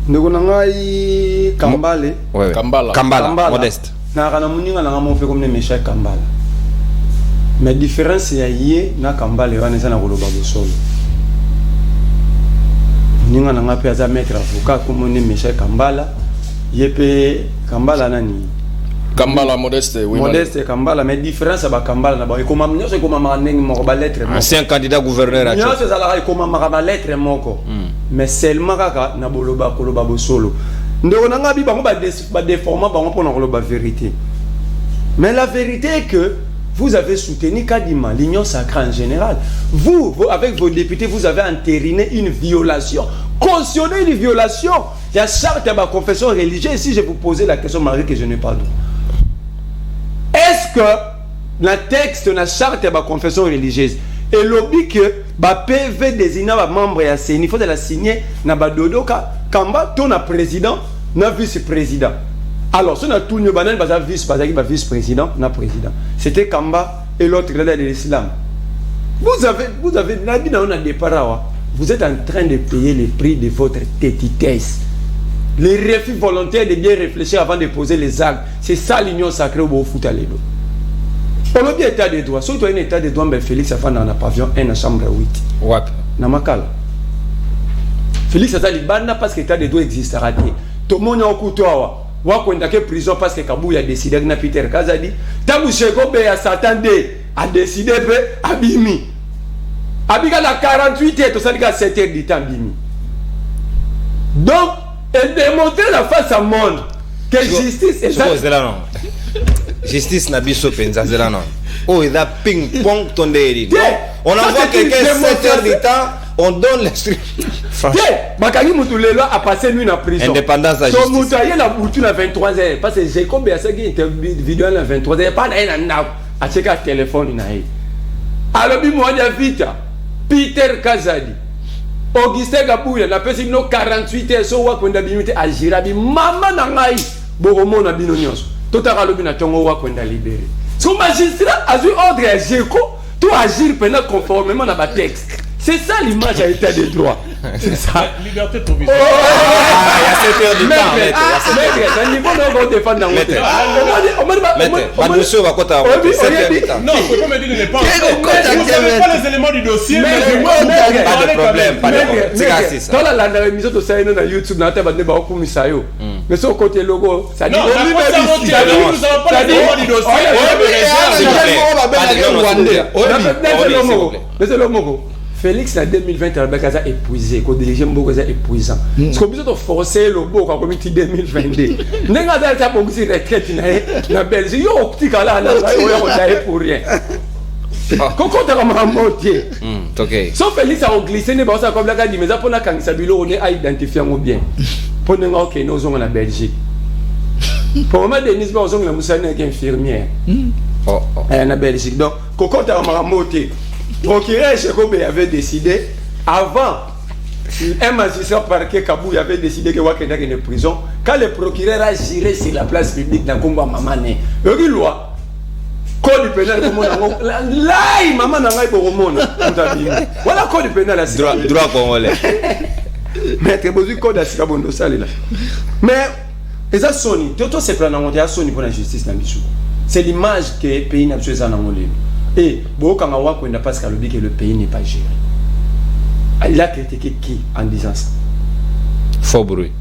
Ndegonangai Kambale. Ouais. Kambala. Modeste. Na kana muninga na ngamo fe comme Michel Kambala. Mais différence ya yé na Kambale wana sana koloba bosolo. Muninga na ngape aza maître avocat comme Michel Kambala. Yepe Kambala nani? Kambala Modeste, oui. Modeste Kambala, mais différence ba Kambala na ba comme amnyo c'est comme amandeng mo ba lettre. Ancien candidat gouverneur à Nyo c'est ça la comme ma lettre moko. Mais seulement kaka na boloba koloba bosolo. Ndeko nanga bi bango ba déformant bango pour na koloba vérité. Mais la vérité est que vous avez soutenu Kadima, l'Union sacrée en général. Vous, avec vos députés, vous avez entériné une violation. Cautionné une violation. Il y a charte de ma confession religieuse. Si je vous posais la question, malgré que je n'ai pas droit. Est-ce que le texte de la charte de ma confession religieuse et l'objet que le PV désigne les membres et il faut la signer dans le dodo quand on a président, on a vice-président. Alors, si on a tout le monde, vice-président, on a président. C'était Kamba et l'autre de l'islam. Vous avez, vous êtes en train de payer le prix de votre tétitesse. Les refus volontaires de bien réfléchir avant de poser les actes. C'est ça l'union sacrée au foot à l'élo. On a bien état de droit. Si tu as un état de droit, Félix a fait dans un pavillon 1 à chambre 8. Ouais. Namakal. Félix a dit parce que l'état de droit existera. Tout le monde a un couteau. Wakwenda ke prison parce que Kabou a décidé que Peter Kazadi Tabusheko be a s'attendait à décider à Bimi. Abiga la 48 heures, tout ça dit 7 heures du temps Bimi. Donc, elle démontrait la face à monde que justice est ça. Justice n'a biso penza zela non. Oh, il a ping pong tonderi. On envoie quelqu'un 7 heures du temps, on donne l'instruction. Bakagi Moutoulela a passé nuit en prison. Indépendance à justice. Son Moutaye la bouture à 23h. Parce que j'ai combien de vidéos à 23h. Pas d'un an. À checker le téléphone. Alors, moi, vite. Peter Kazadi. Augustin Gabouya. La personne 48 heures. So, Wakwenda Bimite à Jirabi. Maman Nangaï. Boromo na binonyos. Tout à l'heure, na tongo Wakwenda libéré. Son magistrat a eu ordre à Jéco. Tout agir pendant conformément à ma texte. C'est ça l'image à l'état de droit. C'est ça. Liberté provisoire. Il y a 7 heures de temps. C'est un niveau de votre défense dans votre monsieur va quoi non, il ne faut pas me dire de ne pas. Vous n'avez pas les éléments du dossier, mais pas de problème. Pas de problème. C'est grâce ça. Dans la émission de Saïno sur YouTube, dans la débat au Koumisayo. Mais son côté logo, ça dit non, nous n'avons pas les éléments du dossier. Mais c'est le mot. Félix en 2020 a épuisé, ko dirige mboko za épuisant. Parce que besoin de forcer le beau comme comité 2022. Nenga za ta bongi retraite na Belgique, yo optique là on a pour rien. Koko ta mamoté. OK. Sauf Félix a glissé ne ba ça comme la gadi mais ça pour na kangisa bilo on est à identifier bien. Pour nous OK nous sommes en Belgique. Pour moi Denis ba ozong la musana qui infirmière. En Belgique. Donc Koko ta mamoté. Procureur Chekobe avait décidé avant un magistrat parquet Kabou avait décidé que Wakenda est en prison. Quand le procureur a géré sur la place publique dans Komba Mamane, il y a une loi. Code pénal comme on a là, maman n'a pas eu voilà code pénal droit congolais. Maître Bozu code à Sikabondo Salé là. Mais les Sony, tout c'est plan à monter à Sony pour la justice dans Bissou. C'est l'image que le pays n'a pas en Angola. Et beaucoup quand on voit qu'on n'a pas qu'à le dire que le pays n'est pas géré. Il a critiqué qui en disant ça? Faux bruit.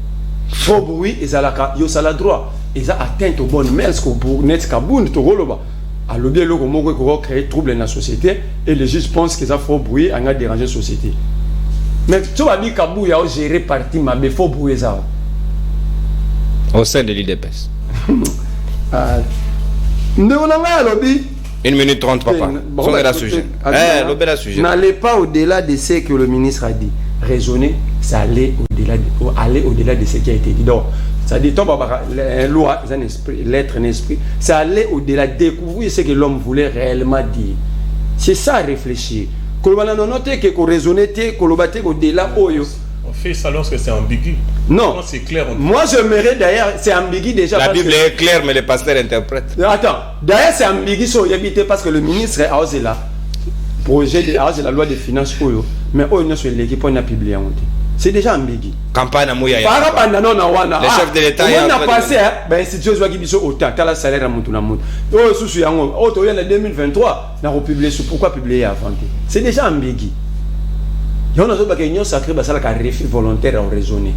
Faux bruit, ils ont le droit. Ils ont atteint au bon mers pour net Kaboun, to Goloba. Alors bien, le Congo a créé trouble dans la société et les juges pensent qu'ils ont faux bruit, on a dérangé la société. Mais tu vas dire Kabou a géré parti, mais faux bruit ça. Au sein de l'IDPS. Nous avons lobby. 1 minute 30, papa. Sujet. N'allez pas au-delà de ce que le ministre a dit. Raisonner, c'est aller au-delà de ce qui a été dit. Donc, ça dit, loi, un esprit, l'être, un esprit, c'est aller au-delà, découvrir ce que l'homme voulait réellement dire. C'est ça à réfléchir. Qu'on note que raisonner, qu'on au-delà, on fait ça lorsque c'est ambigu. Non, c'est clair. Moi, j'aimerais d'ailleurs, c'est ambigu déjà. La Bible est claire, mais les pasteurs interprètent. Attends, d'ailleurs, c'est ambigu sur éviter parce que le ministre a osé là. Projet de la loi des finances, mais on a sur l'équipe, on a publié. C'est déjà ambigu. Campagne à Mouya. Le chef de l'État on a passé, ben, si Dieu soit qui biso autant, t'as la salaire à Moutouna. Oh, sous yango, oh, tu en 2023, n'a pas publié, pourquoi publier avant? C'est déjà ambigu. Il y a une autre union sacrée, c'est la refus volontaire à raisonner.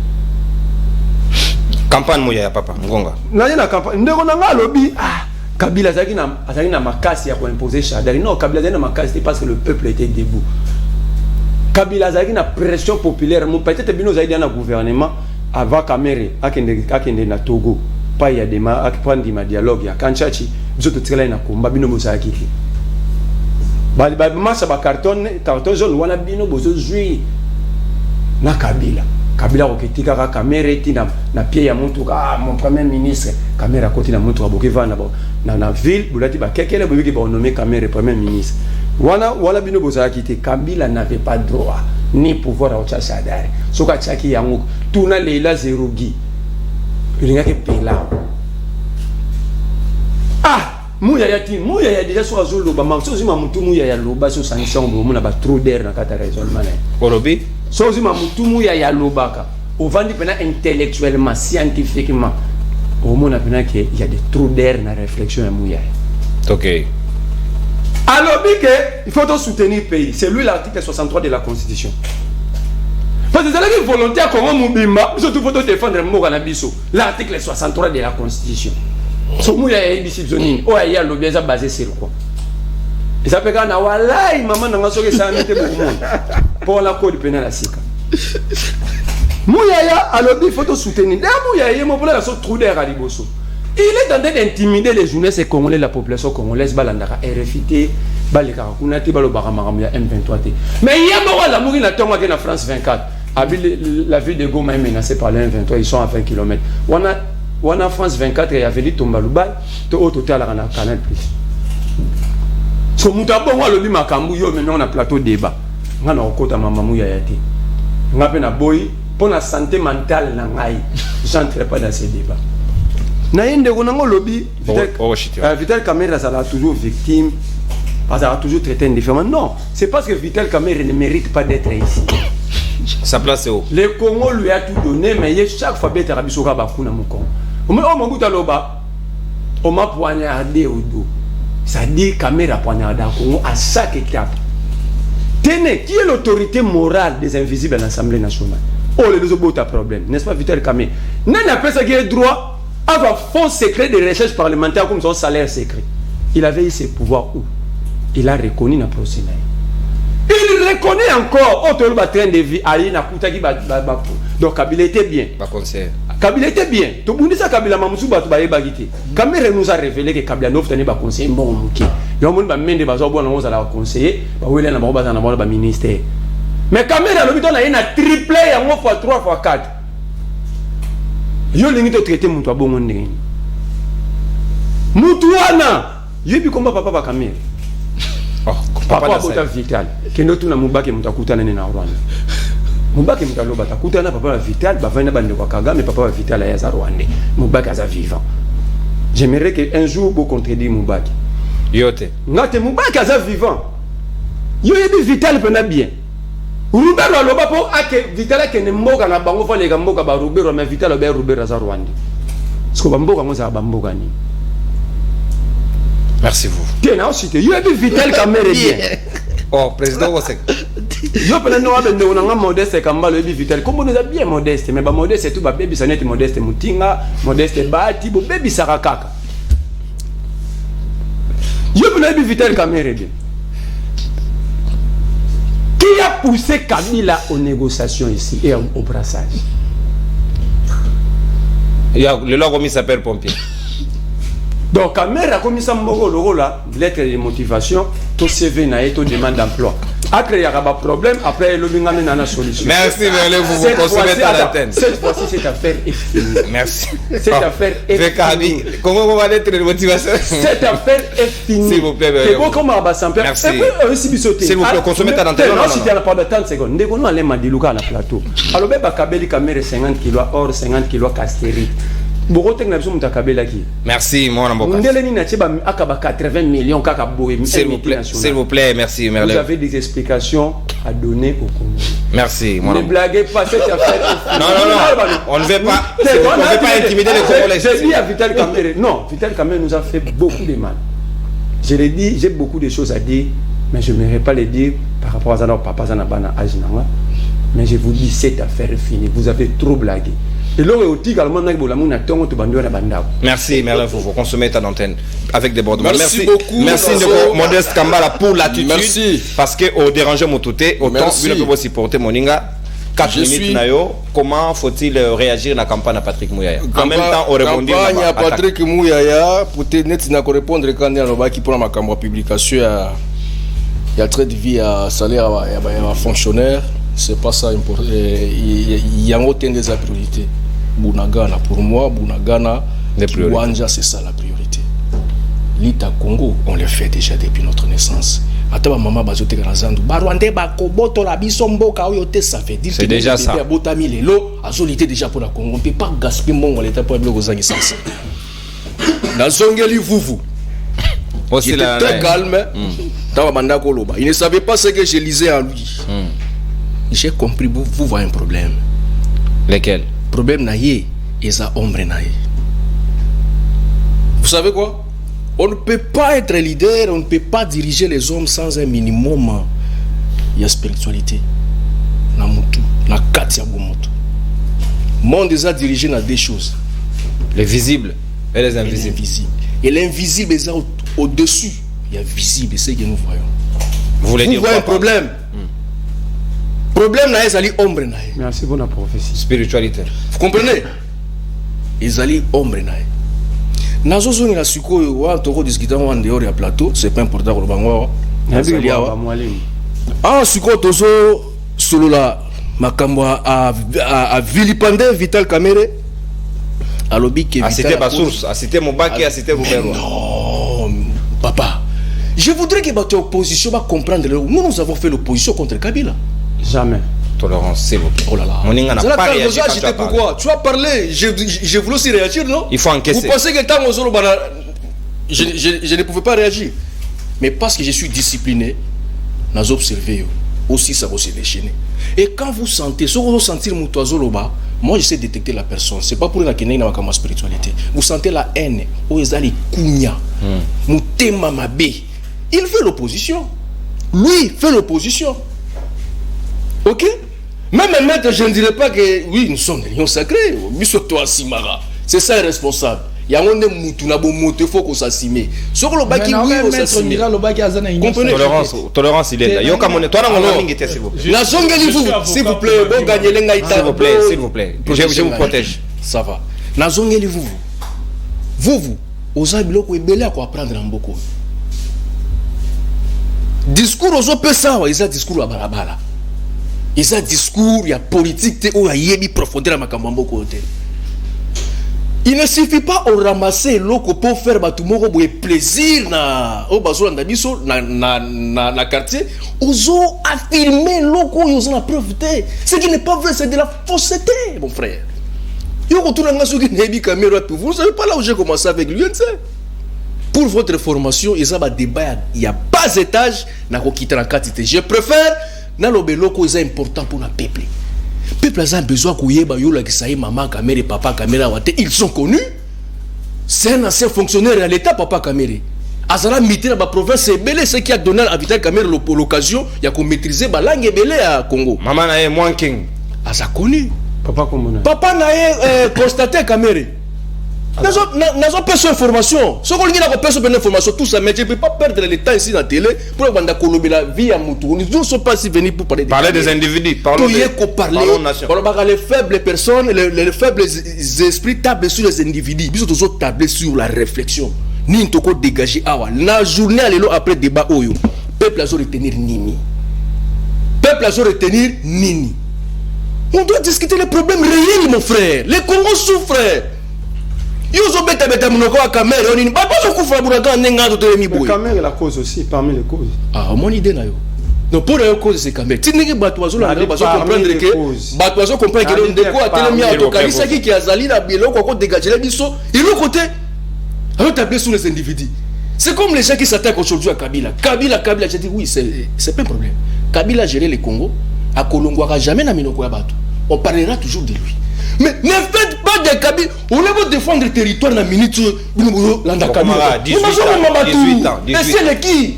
Campagne Mouya, papa, Ngonga. Non, il y a une campagne. Nous avons un lobby. Kabila a une makasi à imposer Chadari. Non, Kabila a une makasi parce que le peuple était debout. Kabila a une pression populaire. Peut-être que nous avons un gouvernement avant Kamere, à Kende Togo. Pas il y a des dialogues, il y a Kanchachi. Nous avons tiré un combat, nous avons tiré. Carton jaune, wana bino bozo zui na Kabila. Kabila oketika ka Kamere tina na pied ya mutu ka mon premier ministre. Kamera koti na mutu aboke vana na ville bulati ba kekele bobi ki ba nommé Kamere premier ministre. Wana bino bozo akité. Kabila n'avait pas droit ni pouvoir au Tchadari. Soka tchaki yango tuna leila zerugi. Ilinga ke pela. Mouya ya déjà sur azul loba mamsozima mutu mouya ya loba so sanction bo muna ba trop d'air na kata raisonnement Olobi sozima mutu mouya ya lobaka au vandi pena intellectuellement scientifiquement au mona pena que il y a des trous d'air na réflexion ya mouya. OK. Alors il faut soutenir le pays, c'est lui l'article 63 de la Constitution. Parce que c'est là que volontaire comment mubimba surtout faut défendre Mogana biso l'article 63 de la Constitution. So mouya ya ibisi zonini o ya lobeza basé sur quoi et ça peut kana walai maman nanga soke ça mete beaucoup pour la code pénal asika mouya ya alobi faut soutenir da mouya ya mo pour la so trou d'air à liboso il est en train d'intimider les jeunesses congolais la population congolaise balandaka RFT baleka kuna ti balo bakamaka ya M23 mais il y a mo la mouri na tonga ke na France 24 la ville de Goma est menacée par le M23 ils sont à 20 km on a France 24 et avait dit Tombalouba, to au total on a Canal Plus. So mutabon wa lobi makambu yo maintenant on a plateau débat. On a okota mamamu ya yati. On a pena boy pour la santé mentale na ngai. J'entre pas dans ces débats. Na yende konango lobi Vital Kamerhe ça l'a toujours victime. Parce qu'il a toujours traité indifféremment. Non, c'est parce que Vital Kamerhe ne mérite pas d'être ici. Sa place est où? Le Congo lui a tout donné mais chaque fois bête Rabisoka bakuna mon Congo. On m'a poignardé au dos. Ça dit caméra poignardé au Congo à chaque étape. Tenez, qui est l'autorité morale des invisibles à l'Assemblée nationale? Oh, les deux autres problème, n'est-ce pas, Vital Kamerhe? N'a pas ça qui est droit à un fonds secret de recherche parlementaire comme son salaire secret. Il avait eu ses pouvoirs où? Il a reconnu la procédure. Il reconnaît encore autre train de vie donc Kabila était bien. Kabila était bien. Kabila nous a révélé que Kabila n'a pas conseillé bon. yo mon ba mende ba zo bona on la conseiller ba wele na ba na ba ministère mais caméra le biton na ina triplé yango fois 3 fois 4 yo lingi to traiter mutu abongo ndenge mutu wana yebi komba papa ba caméra papa bota vital kendo tuna mubake mutakutana na Rwanda mubake mutaloba takutana papa vital ba vana bande kwa Kagame papa vital ya za Rwanda mubake aza vivant. J'aimerais qu'un jour vous contredire Moubaki. Yote. Ngate Moubaki aza vivant. Yo yebi vital pena bien. Rubero aloba po ake vital ke ne mboka na bango fa lega mboka ba Rubero mais vital ba Rubero za Rwanda. Parce que ba mboka mo za ba mboka ni. Merci vous. Tena aussi yo yebi vital kamere bien. Oh président Wosek. Yo pena no abende onanga modeste kambalo yebi vital. Comme on est bien modeste mais ba modeste tout ba baby sanete modeste mutinga, modeste bati bo baby sarakaka. Yo pena yebi vital kamere bien. Qui a poussé Kabila aux négociations ici et au brassage? Il y a le loi commis s'appelle pompier. Donc Kamera a commis ça mboko là, lettre de motivation, tout CV na et tout demande d'emploi. Après il y a un problème, après le binga na na solution. Merci, vous consommez à l'antenne. Cette fois-ci cette affaire est finie. Merci. Cette affaire est finie. Comment on va lettre de motivation? Cette affaire est finie. S'il vous plaît. C'est bon comme Abba Sampère. Merci. S'il vous plaît, consommez à l'antenne. Non, si tu as pas de 30 secondes. Ndeko no ale madiluka à la plateau. Alors beba kabeli kamera 50 kg or 50 kg castérite. Merci, mon amour. S'il vous plaît, merci. Vous avez des explications à donner au Congo. Merci, mon amour. Ne blaguez pas cette affaire. Non, on ne veut pas, intimider les Congolais. J'ai dit à Vital Kamere, non, Vital Kamere nous a fait beaucoup de mal. Je l'ai dit, j'ai beaucoup de choses à dire, mais je n'aimerais pas les dire par rapport à Papa Zanabana Ajinanga. Mais je vous dis, cette affaire est finie. Vous avez trop blagué. Merci, Merlin, vous consommez ta antenne avec des bords. Merci beaucoup. Merci de Modeste Kambala pour l'attitude. Merci. Parce que au déranger mon touté, autant vous pouvez supporter Moninga. 4 minutes nayo, comment faut-il réagir à la campagne à Patrick Mouyaya? En même temps, on répondit à Patrick Mouyaya, peut-être net n'a pas répondre quand il y a qui prend ma caméra publication, il y a très de vie à salaire à fonctionnaire, c'est pas ça important. Il y a autant des priorités. Bunagana pour moi, Bunagana, Wanja, c'est ça la priorité. L'État Congo, on le fait déjà depuis notre naissance. Attends, maman, bazote kanazandu. Barwande bakoboto la bisomboka oyote, ça fait dire c'est déjà ça. Botami lelo, azolité déjà pour la Congo. On ne peut pas gaspiller mon l'État pour le gozangi sens. Dans Zongeli Vuvu, il était très calme. Il ne savait pas ce que je lisais en lui. J'ai compris, vous voyez un problème. Lequel? Problème naïe et ça ombre naïe. Vous savez quoi? On ne peut pas être leader, on ne peut pas diriger les hommes sans un minimum. Il y a spiritualité. Na mutu, na katia bomoto. Monde déjà dirigé dans des choses. Les visibles et les invisibles. Et l'invisible est au-dessus. Il y a visible, c'est ce que nous voyons. Vous voulez dire voyez un problème? Problème naïe, c'est ombre naïe. Merci pour la prophétie. Spiritualité. Vous comprenez? Ils allaient ombre naïe. Nazo zoni la suko wa toko discutant en dehors du plateau, c'est pas important pour le bango. Ah suko tozo solo la makambo a vilipender Vital Kamere. Alobi que Vital. A cité Basours, a cité Moubaki, a cité Roubero. Non, papa. Je voudrais que votre opposition va comprendre. Nous avons fait l'opposition contre Kabila. Jamais. Tolérance, c'est vous. Oh là là. Moninga n'a pas réagi quand tu as parlé. Pourquoi? Tu as parlé, j'ai voulu aussi réagir, non? Il faut encaisser. Vous pensez que tant je ne pouvais pas réagir. Mais parce que je suis discipliné, nous observons aussi ça va se déchaîner. Et quand vous sentez, si vous sentez mon oiseau là-bas, moi je sais détecter la personne. C'est pas pour la qu'il y a ma spiritualité. Vous sentez la haine, les kounya, moutema mabe. Il fait l'opposition. Lui fait l'opposition. Ok? Même maintenant, je ne dirais pas que oui, nous sommes des lions sacrés. C'est ça le responsable. Il y a un moutou, il faut qu'on s'assume. Sur le bac, tolérance, il est là. S'il vous plaît, s'il vous plaît, je vous protège. Ça va. Vous, vous, aux abiloko et belé à quoi prendre en beaucoup. discours aux autres ça ils ont discours à balabala ils ont discours il y a politique ou il y a profondeur à makambo côté. Il ne suffit pas de ramasser l'eau pour faire un plaisir na quartier. Ils ont affirmé l'eau ils ont la preuve. Ce qui n'est pas vrai, c'est de la fausseté, mon frère. Vous ne savez pas là où j'ai commencé avec l'UNC. Pour votre formation, il y a un débat, il y a bas étage, je préfère que l'eau est important pour le peuple. Le peuple a besoin que maman, caméra, papa, caméra, ils sont connus. C'est un ancien fonctionnaire à l'État, papa, caméra. Azala mité dans la province, c'est belé, ce qui a donné à Vital Caméra l'occasion, il y a qu'on maîtriser la langue belé à Congo. Maman n'a moins king. Aza connu. Papa n'a constaté caméra. Nous avons besoin d'informations. Si on a besoin d'informations, tout ça, mais je ne peux pas perdre le temps ici dans la télé pour que la vie à Moutou. Nous ne sommes pas ici venus pour parler des individus. Parlons les faibles personnes, les faibles esprits tablent sur les individus. Ils sont toujours tablés sur la réflexion. Ni toko dégager awa. La journée après débat oyo. Peuple a retenir nini. Peuple a retenir nini. On doit discuter les problèmes réels, mon frère. Les Congos souffrent. La caméra est la cause aussi, parmi les causes. Ah, mon idée là. Donc pour la cause c'est caméra. Si vous comprendre que qui a zali la bielo dégager les biso, il l'autre côté. Alors tabler sur les individus. C'est comme les gens qui s'attaquent aujourd'hui à Kabila. Kabila, j'ai dit oui, c'est pas un problème. Kabila a géré le Congo, à Kolongo jamais na Minoko Yabato. On parlera toujours de lui. Mais ne faites pas de Kabila. On va défendre le territoire dans la minute. Landa Kabila. 18 ans. Mais c'est le qui?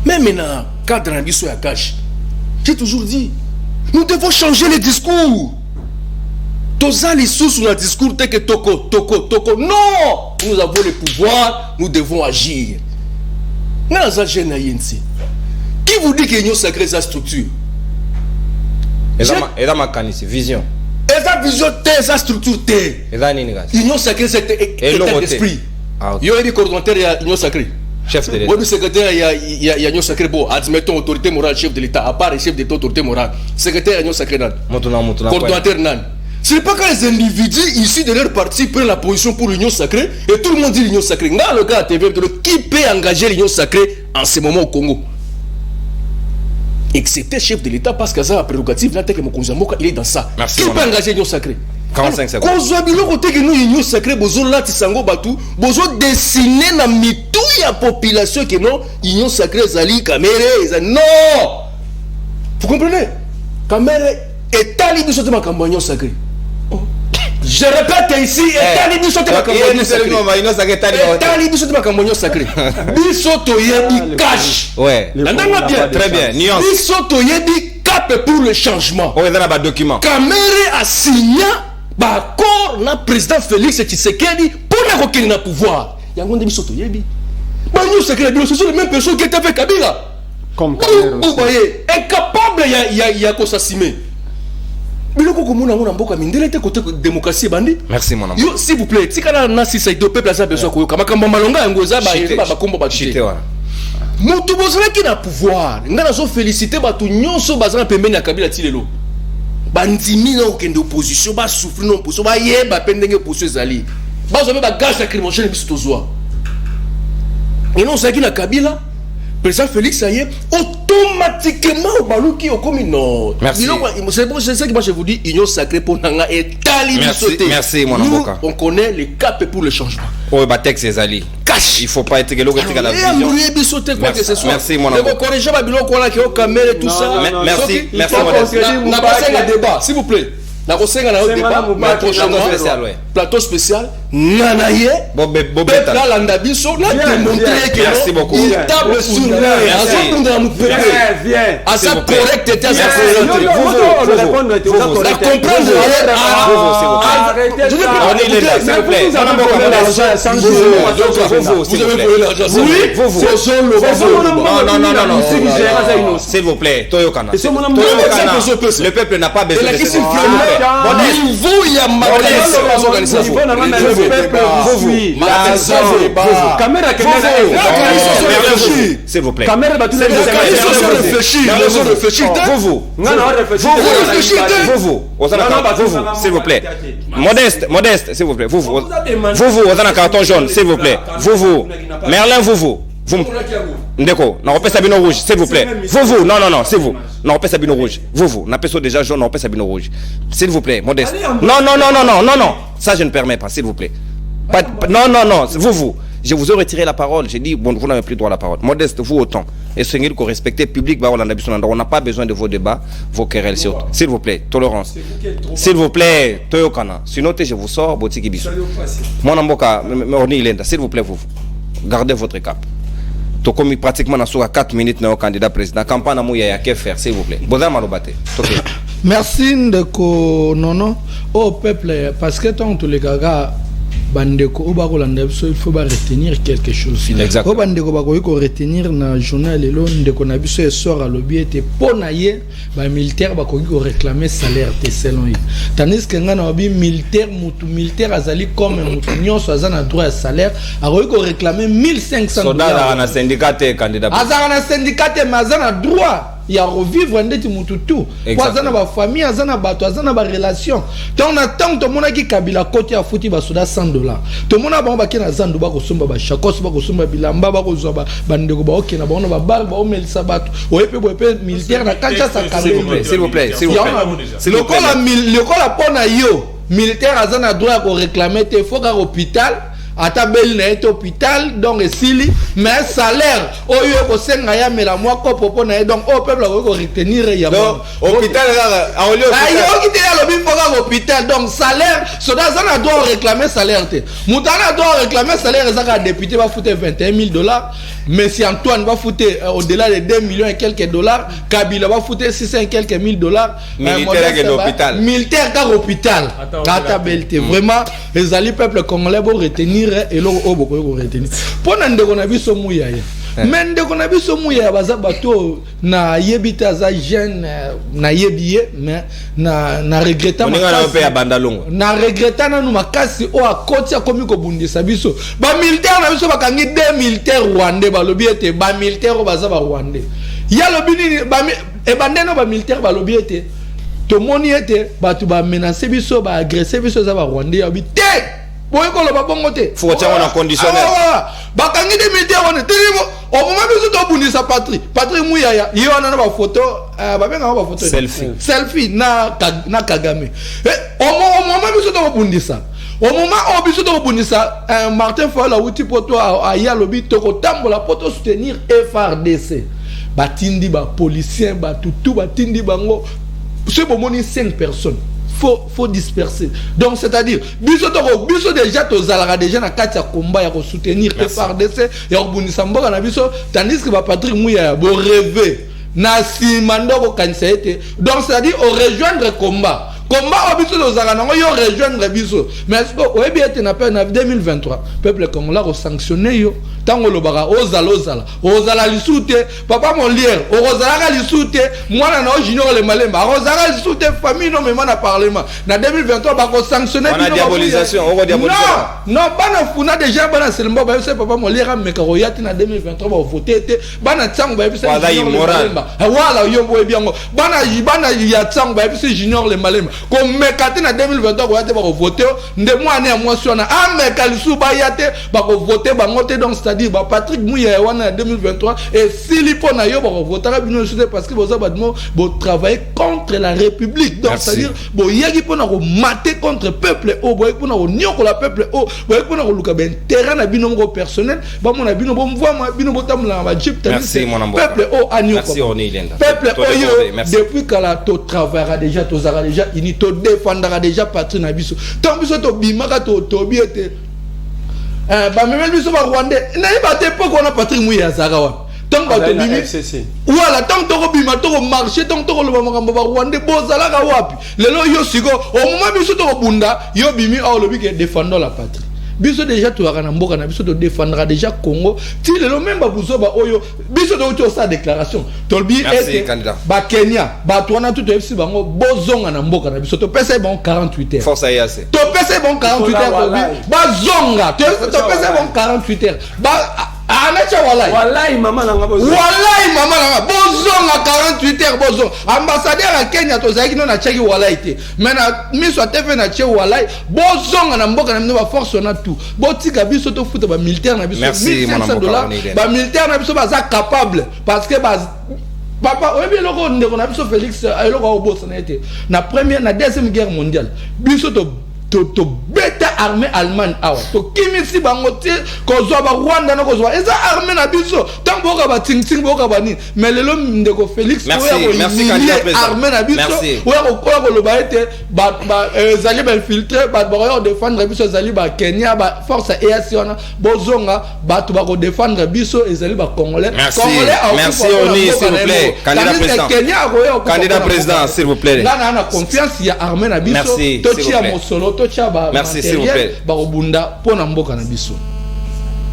Même maintenant, cadre en biso ya cash. J'ai toujours dit, nous devons changer les discours. Tozali sous le discours tel que toko. Non! Nous avons le pouvoir, nous devons agir. Qui vous dit qu'il y a une sacrée structure? Et dans ma canisse, vision. Et la vision, sa structure, l'union sacrée, c'est l'état d'esprit. Il y a des coordonnateurs, il y a l'union sacrée. Chef de l'État. Le secrétaire, il y a l'union sacrée. Bon, admettons, autorité morale, chef de l'État. À part le chef d'État, autorité morale. Secrétaire, l'union sacrée. Coordonnateur, nan. Ce n'est pas quand les individus issus de leur parti prennent la position pour l'union sacrée et tout le monde dit l'union sacrée. Dans le cas de TV, qui peut engager l'union sacrée en ce moment au Congo? Excepté chef de l'État parce que ça a prérogative, là, il est dans ça. Merci, qui peut engager l'union sacrée? 45 secondes. Quand vous avez le côté que nous, l'union sacrée, besoin là, Tisango Batou, besoin dessiner la mitouille à population que non, l'union sacrée, Zali, Kamere, non! Vous comprenez? Kamere est talibé sur ma campagne sacrée. Je répète ici, et talibé sur ma campagne sacrée. Talibé sur ma campagne sacrée. Bisoto yebi cash. Ouais. Très bien. Nuance. Bisoto yebi cap pour le changement. On est dans le document. Kamere a signé l'accord na président Félix Tshisekedi pour la reconnaître le pouvoir. Yangonde bisoto yebi. Banyo sacré, ce sont les mêmes personnes qui étaient avec Kabila. Comme Kabila. Vous voyez, incapable il y a qu'on s'assumer. Merci mon amour. S'il vous plaît, si c'est deux peuples à besoin de Moutou bozala qui na pouvoir. Ngana so féliciter batu nyonso bazana pembeni ya Kabila tilelo. Bandimi na okende opposition ba souffrir non opposition ba yeba pendenge opposition ezali. Ba zo be ba gaz lacrymogène biso tozwa. Et non ça qui na Kabila président Félix Aye automatiquement au baluki au communaux. Merci. C'est ça que moi je vous dis, union sacrée pour nanga et tali. Merci mon avocat. On connaît les caps pour le changement. Oh bah texte c'est Ali. Cash. Il faut pas être que l'autre à la vision. Merci mon avocat. On corrige pas biloko là qui au caméra tout ça. Merci mon avocat. S'il vous plaît. La conseille na débat plateau spécial nanaye peuple là landabiso na démontrer que merci beaucoup il table sur à sa correcte était à sa s'il vous plaît Toyokana le peuple n'a pas besoin de niveau il y a organisation. s'il vous plaît. S'il vous plaît. Modeste, s'il vous plaît. Vous, vous avez un carton jaune, s'il vous plaît. Vous. Merlin, vous. Ndeko, non, on peut sabino rouge, s'il vous plaît. Vous, non, c'est vous. Non, on peut sabino rouge. Vous, n'a pas déjà jaune, on peut sabino rouge. S'il vous plaît, Modeste. Non. Ça, je ne permets pas, s'il vous plaît. Non. Vous. Je vous ai retiré la parole. J'ai dit, bon, vous n'avez plus droit à la parole. Modeste, vous autant. Et ce qu'il faut respecter public, on n'a pas besoin de vos débats, vos querelles. S'il vous plaît, tolérance. S'il vous plaît, Toyokana. Sinon, je vous sors, Botiki Bissou. Mon amboka, s'il vous plaît, vous. Gardez votre cap. Tu commis pratiquement dans 4 minutes dans le candidat président. Campagne à Mouya, qu'est faire, s'il vous plaît. Bonjour, Malobate. Merci, Ndeko Nono. Au peuple, parce que tant tous les gars, Bandeko, il faut retenir quelque chose. Exactement. Bandeko, il faut retenir dans le journal, Ndeko Nabiso sort à l'objet, était ponaillé, les militaires ont réclamé salaire, selon lui. Tandis que les militaires, azali comme un soit un droit à salaire, ont réclamé 1500 dollars. Soda dans un syndicat, candidat. Azana un syndicat, mais azana droit. Il y a revivre ndeti mututu kwa zana ba famille azana bato azana ba relation tant na tant to mona ki kabila côté ya futi ba soda $100 to mona ba ki na zandu ba ko somba ba shakos ba ko somba bilamba ba ko zoba bandeko ba okena ba ona ba bar ba omelisa bato oyepe militaire na kancha sa kabila s'il vous plaît le kola pona yo militaire azana droit ko réclamer te faut ka hôpital atabeli na ete hôpital donc esili mais salaire oyo ko senga ya mela mwa ko popo na donc au peuple ko retenir ya donc hôpital a au lieu ayo ki te ya lobi foka hôpital donc salaire so da zana doit réclamer salaire te mutana doit réclamer salaire ezaka député va foutre $21,000 monsieur Antoine va foutre au-delà de 2 millions et quelques dollars Kabila va foutre 600 et quelques $1000 militaire que l'hôpital militaire ka hôpital atabeli vraiment les alliés peuple congolais vont retenir et l'on a beaucoup de retenir. Pendant que nous avons vu ce mouillé, mais nous avons vu ce mouillé, bateau na yebita za jeune na yebiye, mais na regrettant. Na regrettant na nous makasi o a côté a commis ko bundi sabiso. Ba militaire na biso bakangi 2 militaires rwandais ba lobi ete ba militaire o baza ba rwandais. Ya lobi ba e bandeno ba militaire ba lobi ete to moni ete batu ba menacer biso ba agresser biso za ba rwandais ya bi te. Boy ko lo ba bongo te faut tirer en conditionnel bakangi de militaire on telimo au moment biso to bundi sa patrie muyaya yo na ba photo ba benga ba photo selfie na Kagame au moment biso to bundi sa au moment où biso to bundi sa Martin Fayulu uti poto a ya lobi to ko tambola poto soutenir FRDC batindi ba policier ba tutu batindi bango ce bomoni 5 personnes faut disperser. Donc c'est-à-dire biso déjà to zalara déjà na katia combat ya ko soutenir FRDC ya obunisa mboka na biso tandis que ba Patrick Mouya bo rêver na simando ko kansaete donc c'est-à-dire au rejoindre combat obiso to zalara na yo rejoindre biso mais est-ce que o bien te na pe na 2023 peuple congolais ko sanctionner yo tango lobaka ozala lisute papa Molière ozala lisute mwana na junior le malemba ozala lisute famille no même na parlement na 2023 ba ko sanctionner bino diabolisation non bana funa déjà bana selemba ba yose papa Molière meka royati na 2023 ba voter te bana tsango ba yose junior le malemba wala yo boye biango bana ya tsango ba yose junior le malemba ko mekati na 2023 ko yate ba ko voter nde mwana ya mwasi na ameka lisu ba yate ba ko voter ba ngote donc c'est-à-dire bah Patrick Mouya en 2023 et s'il faut na yo ba voter bino parce que vous avez travailler contre la République donc c'est-à-dire bon yaki pona ko mater contre peuple au boy pona ko nyoko la peuple au boy pona ko luka ben terrain na bino ngo personnel ba mona bino bo mvoa ma bino botamla ba jeep peuple au anyo peuple au depuis que la to travaillera déjà to zara déjà ini to défendra déjà Patrick na biso tant biso to bimaka to biete ba même biso ba rwandais na ba te poko na Patrick Mouya zara wa tant ba to bimi voilà tant to ko bima to ko marcher tant to ko lo makambo ba rwandais bozala ka wapi lelo yo siko au moment biso to ko bunda yo bimi au lobi ke défendons la patrie biso déjà tu na mboka na biso to défendra déjà Congo ti le même ba buzoba oyo biso do to sa déclaration tolbi merci candidat ba Kenya ba to na tout FC bango bozonga na mboka na biso to pesa bon 48 heures force ayase to pesa bon 48 heures ba zonga to pesa bon 48 heures ba anacha wallahi mama nanga bozonga 48 heures bozonga ambassadeur à Kenya to zaki no na cheki wallahi te mais na miso tefe na che wallahi bozonga na mboka na ba force na tout botika biso to futa ba militaire na biso $1500 ba militaire na biso baza capable parce que papa oyebi eloko ndeko na biso Félix eloko obosana ete na première na deuxième guerre mondiale biso to beta armée allemande awa to kimisi bango te kozwa ba Rwanda na kozwa eza armée na biso tango ka ba ting boka bani mais lelo ndeko Félix merci candidat président armée na biso oya ko loba ete ba zali ba infiltrer ba yo défendre biso zali ba Kenya ba force EAC wana bozonga ba to ba ko défendre biso ezali ba congolais merci Oni s'il vous plaît candidat président s'il vous plaît là na confiance ya armée na biso to tia mosolo. Merci s'il vous plaît.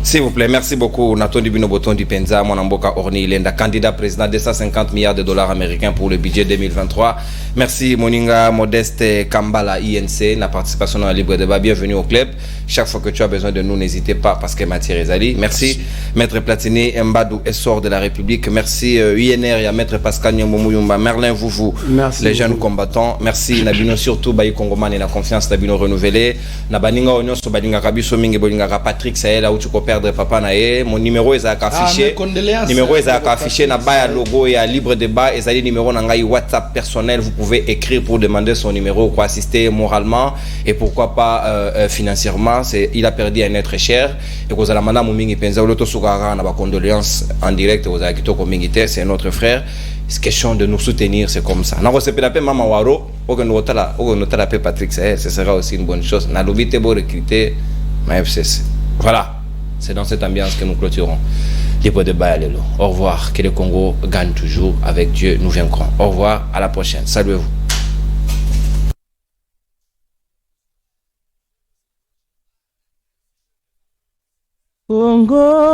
S'il vous plaît, merci beaucoup. Natondi Bino Boton du Penza, Monamboka Orni Lenda, candidat président de 150 milliards de dollars américains pour le budget 2023. Merci Moninga Modeste Kambala INC, la participation dans le libre débat. Bienvenue au club. Chaque fois que tu as besoin de nous, n'hésitez pas parce que Mathieu Rezali. Merci Maître Platini Mbadou Essor de la République. Merci UNR et Maître Pascal Nyomomuyumba, Merlin Vouvou, les jeunes combattants. Merci Nabino surtout Bayi Kongoman et la confiance Nabino renouvelée. Nabaninga Onyon Sobalinga Kabiso Mingi Bolinga Patrick Saël où tu peux perdre papa nae. Mon numéro est affiché. Numéro est affiché na baya logo et à libre débat et ça dit numéro nangai WhatsApp personnel. Vous pouvez écrire pour demander son numéro pour assister moralement et pourquoi pas financièrement. Il a perdu un être cher et vous allez madame Mingi Penza ou l'auto-soukara na ba condoléances en direct vous avez quitté comme Mingité, c'est notre frère. C'est question de nous soutenir, c'est comme ça. Na recevez la paix Mama Waro, au que nous la paix Patrick, ce sera aussi une bonne chose. Na lobité beau recruter ma FCC. Voilà, c'est dans cette ambiance que nous clôturons. Libre de Bayalelo. Au revoir, que le Congo gagne toujours. Avec Dieu, nous vaincrons. Au revoir, à la prochaine. Saluez-vous. Congo.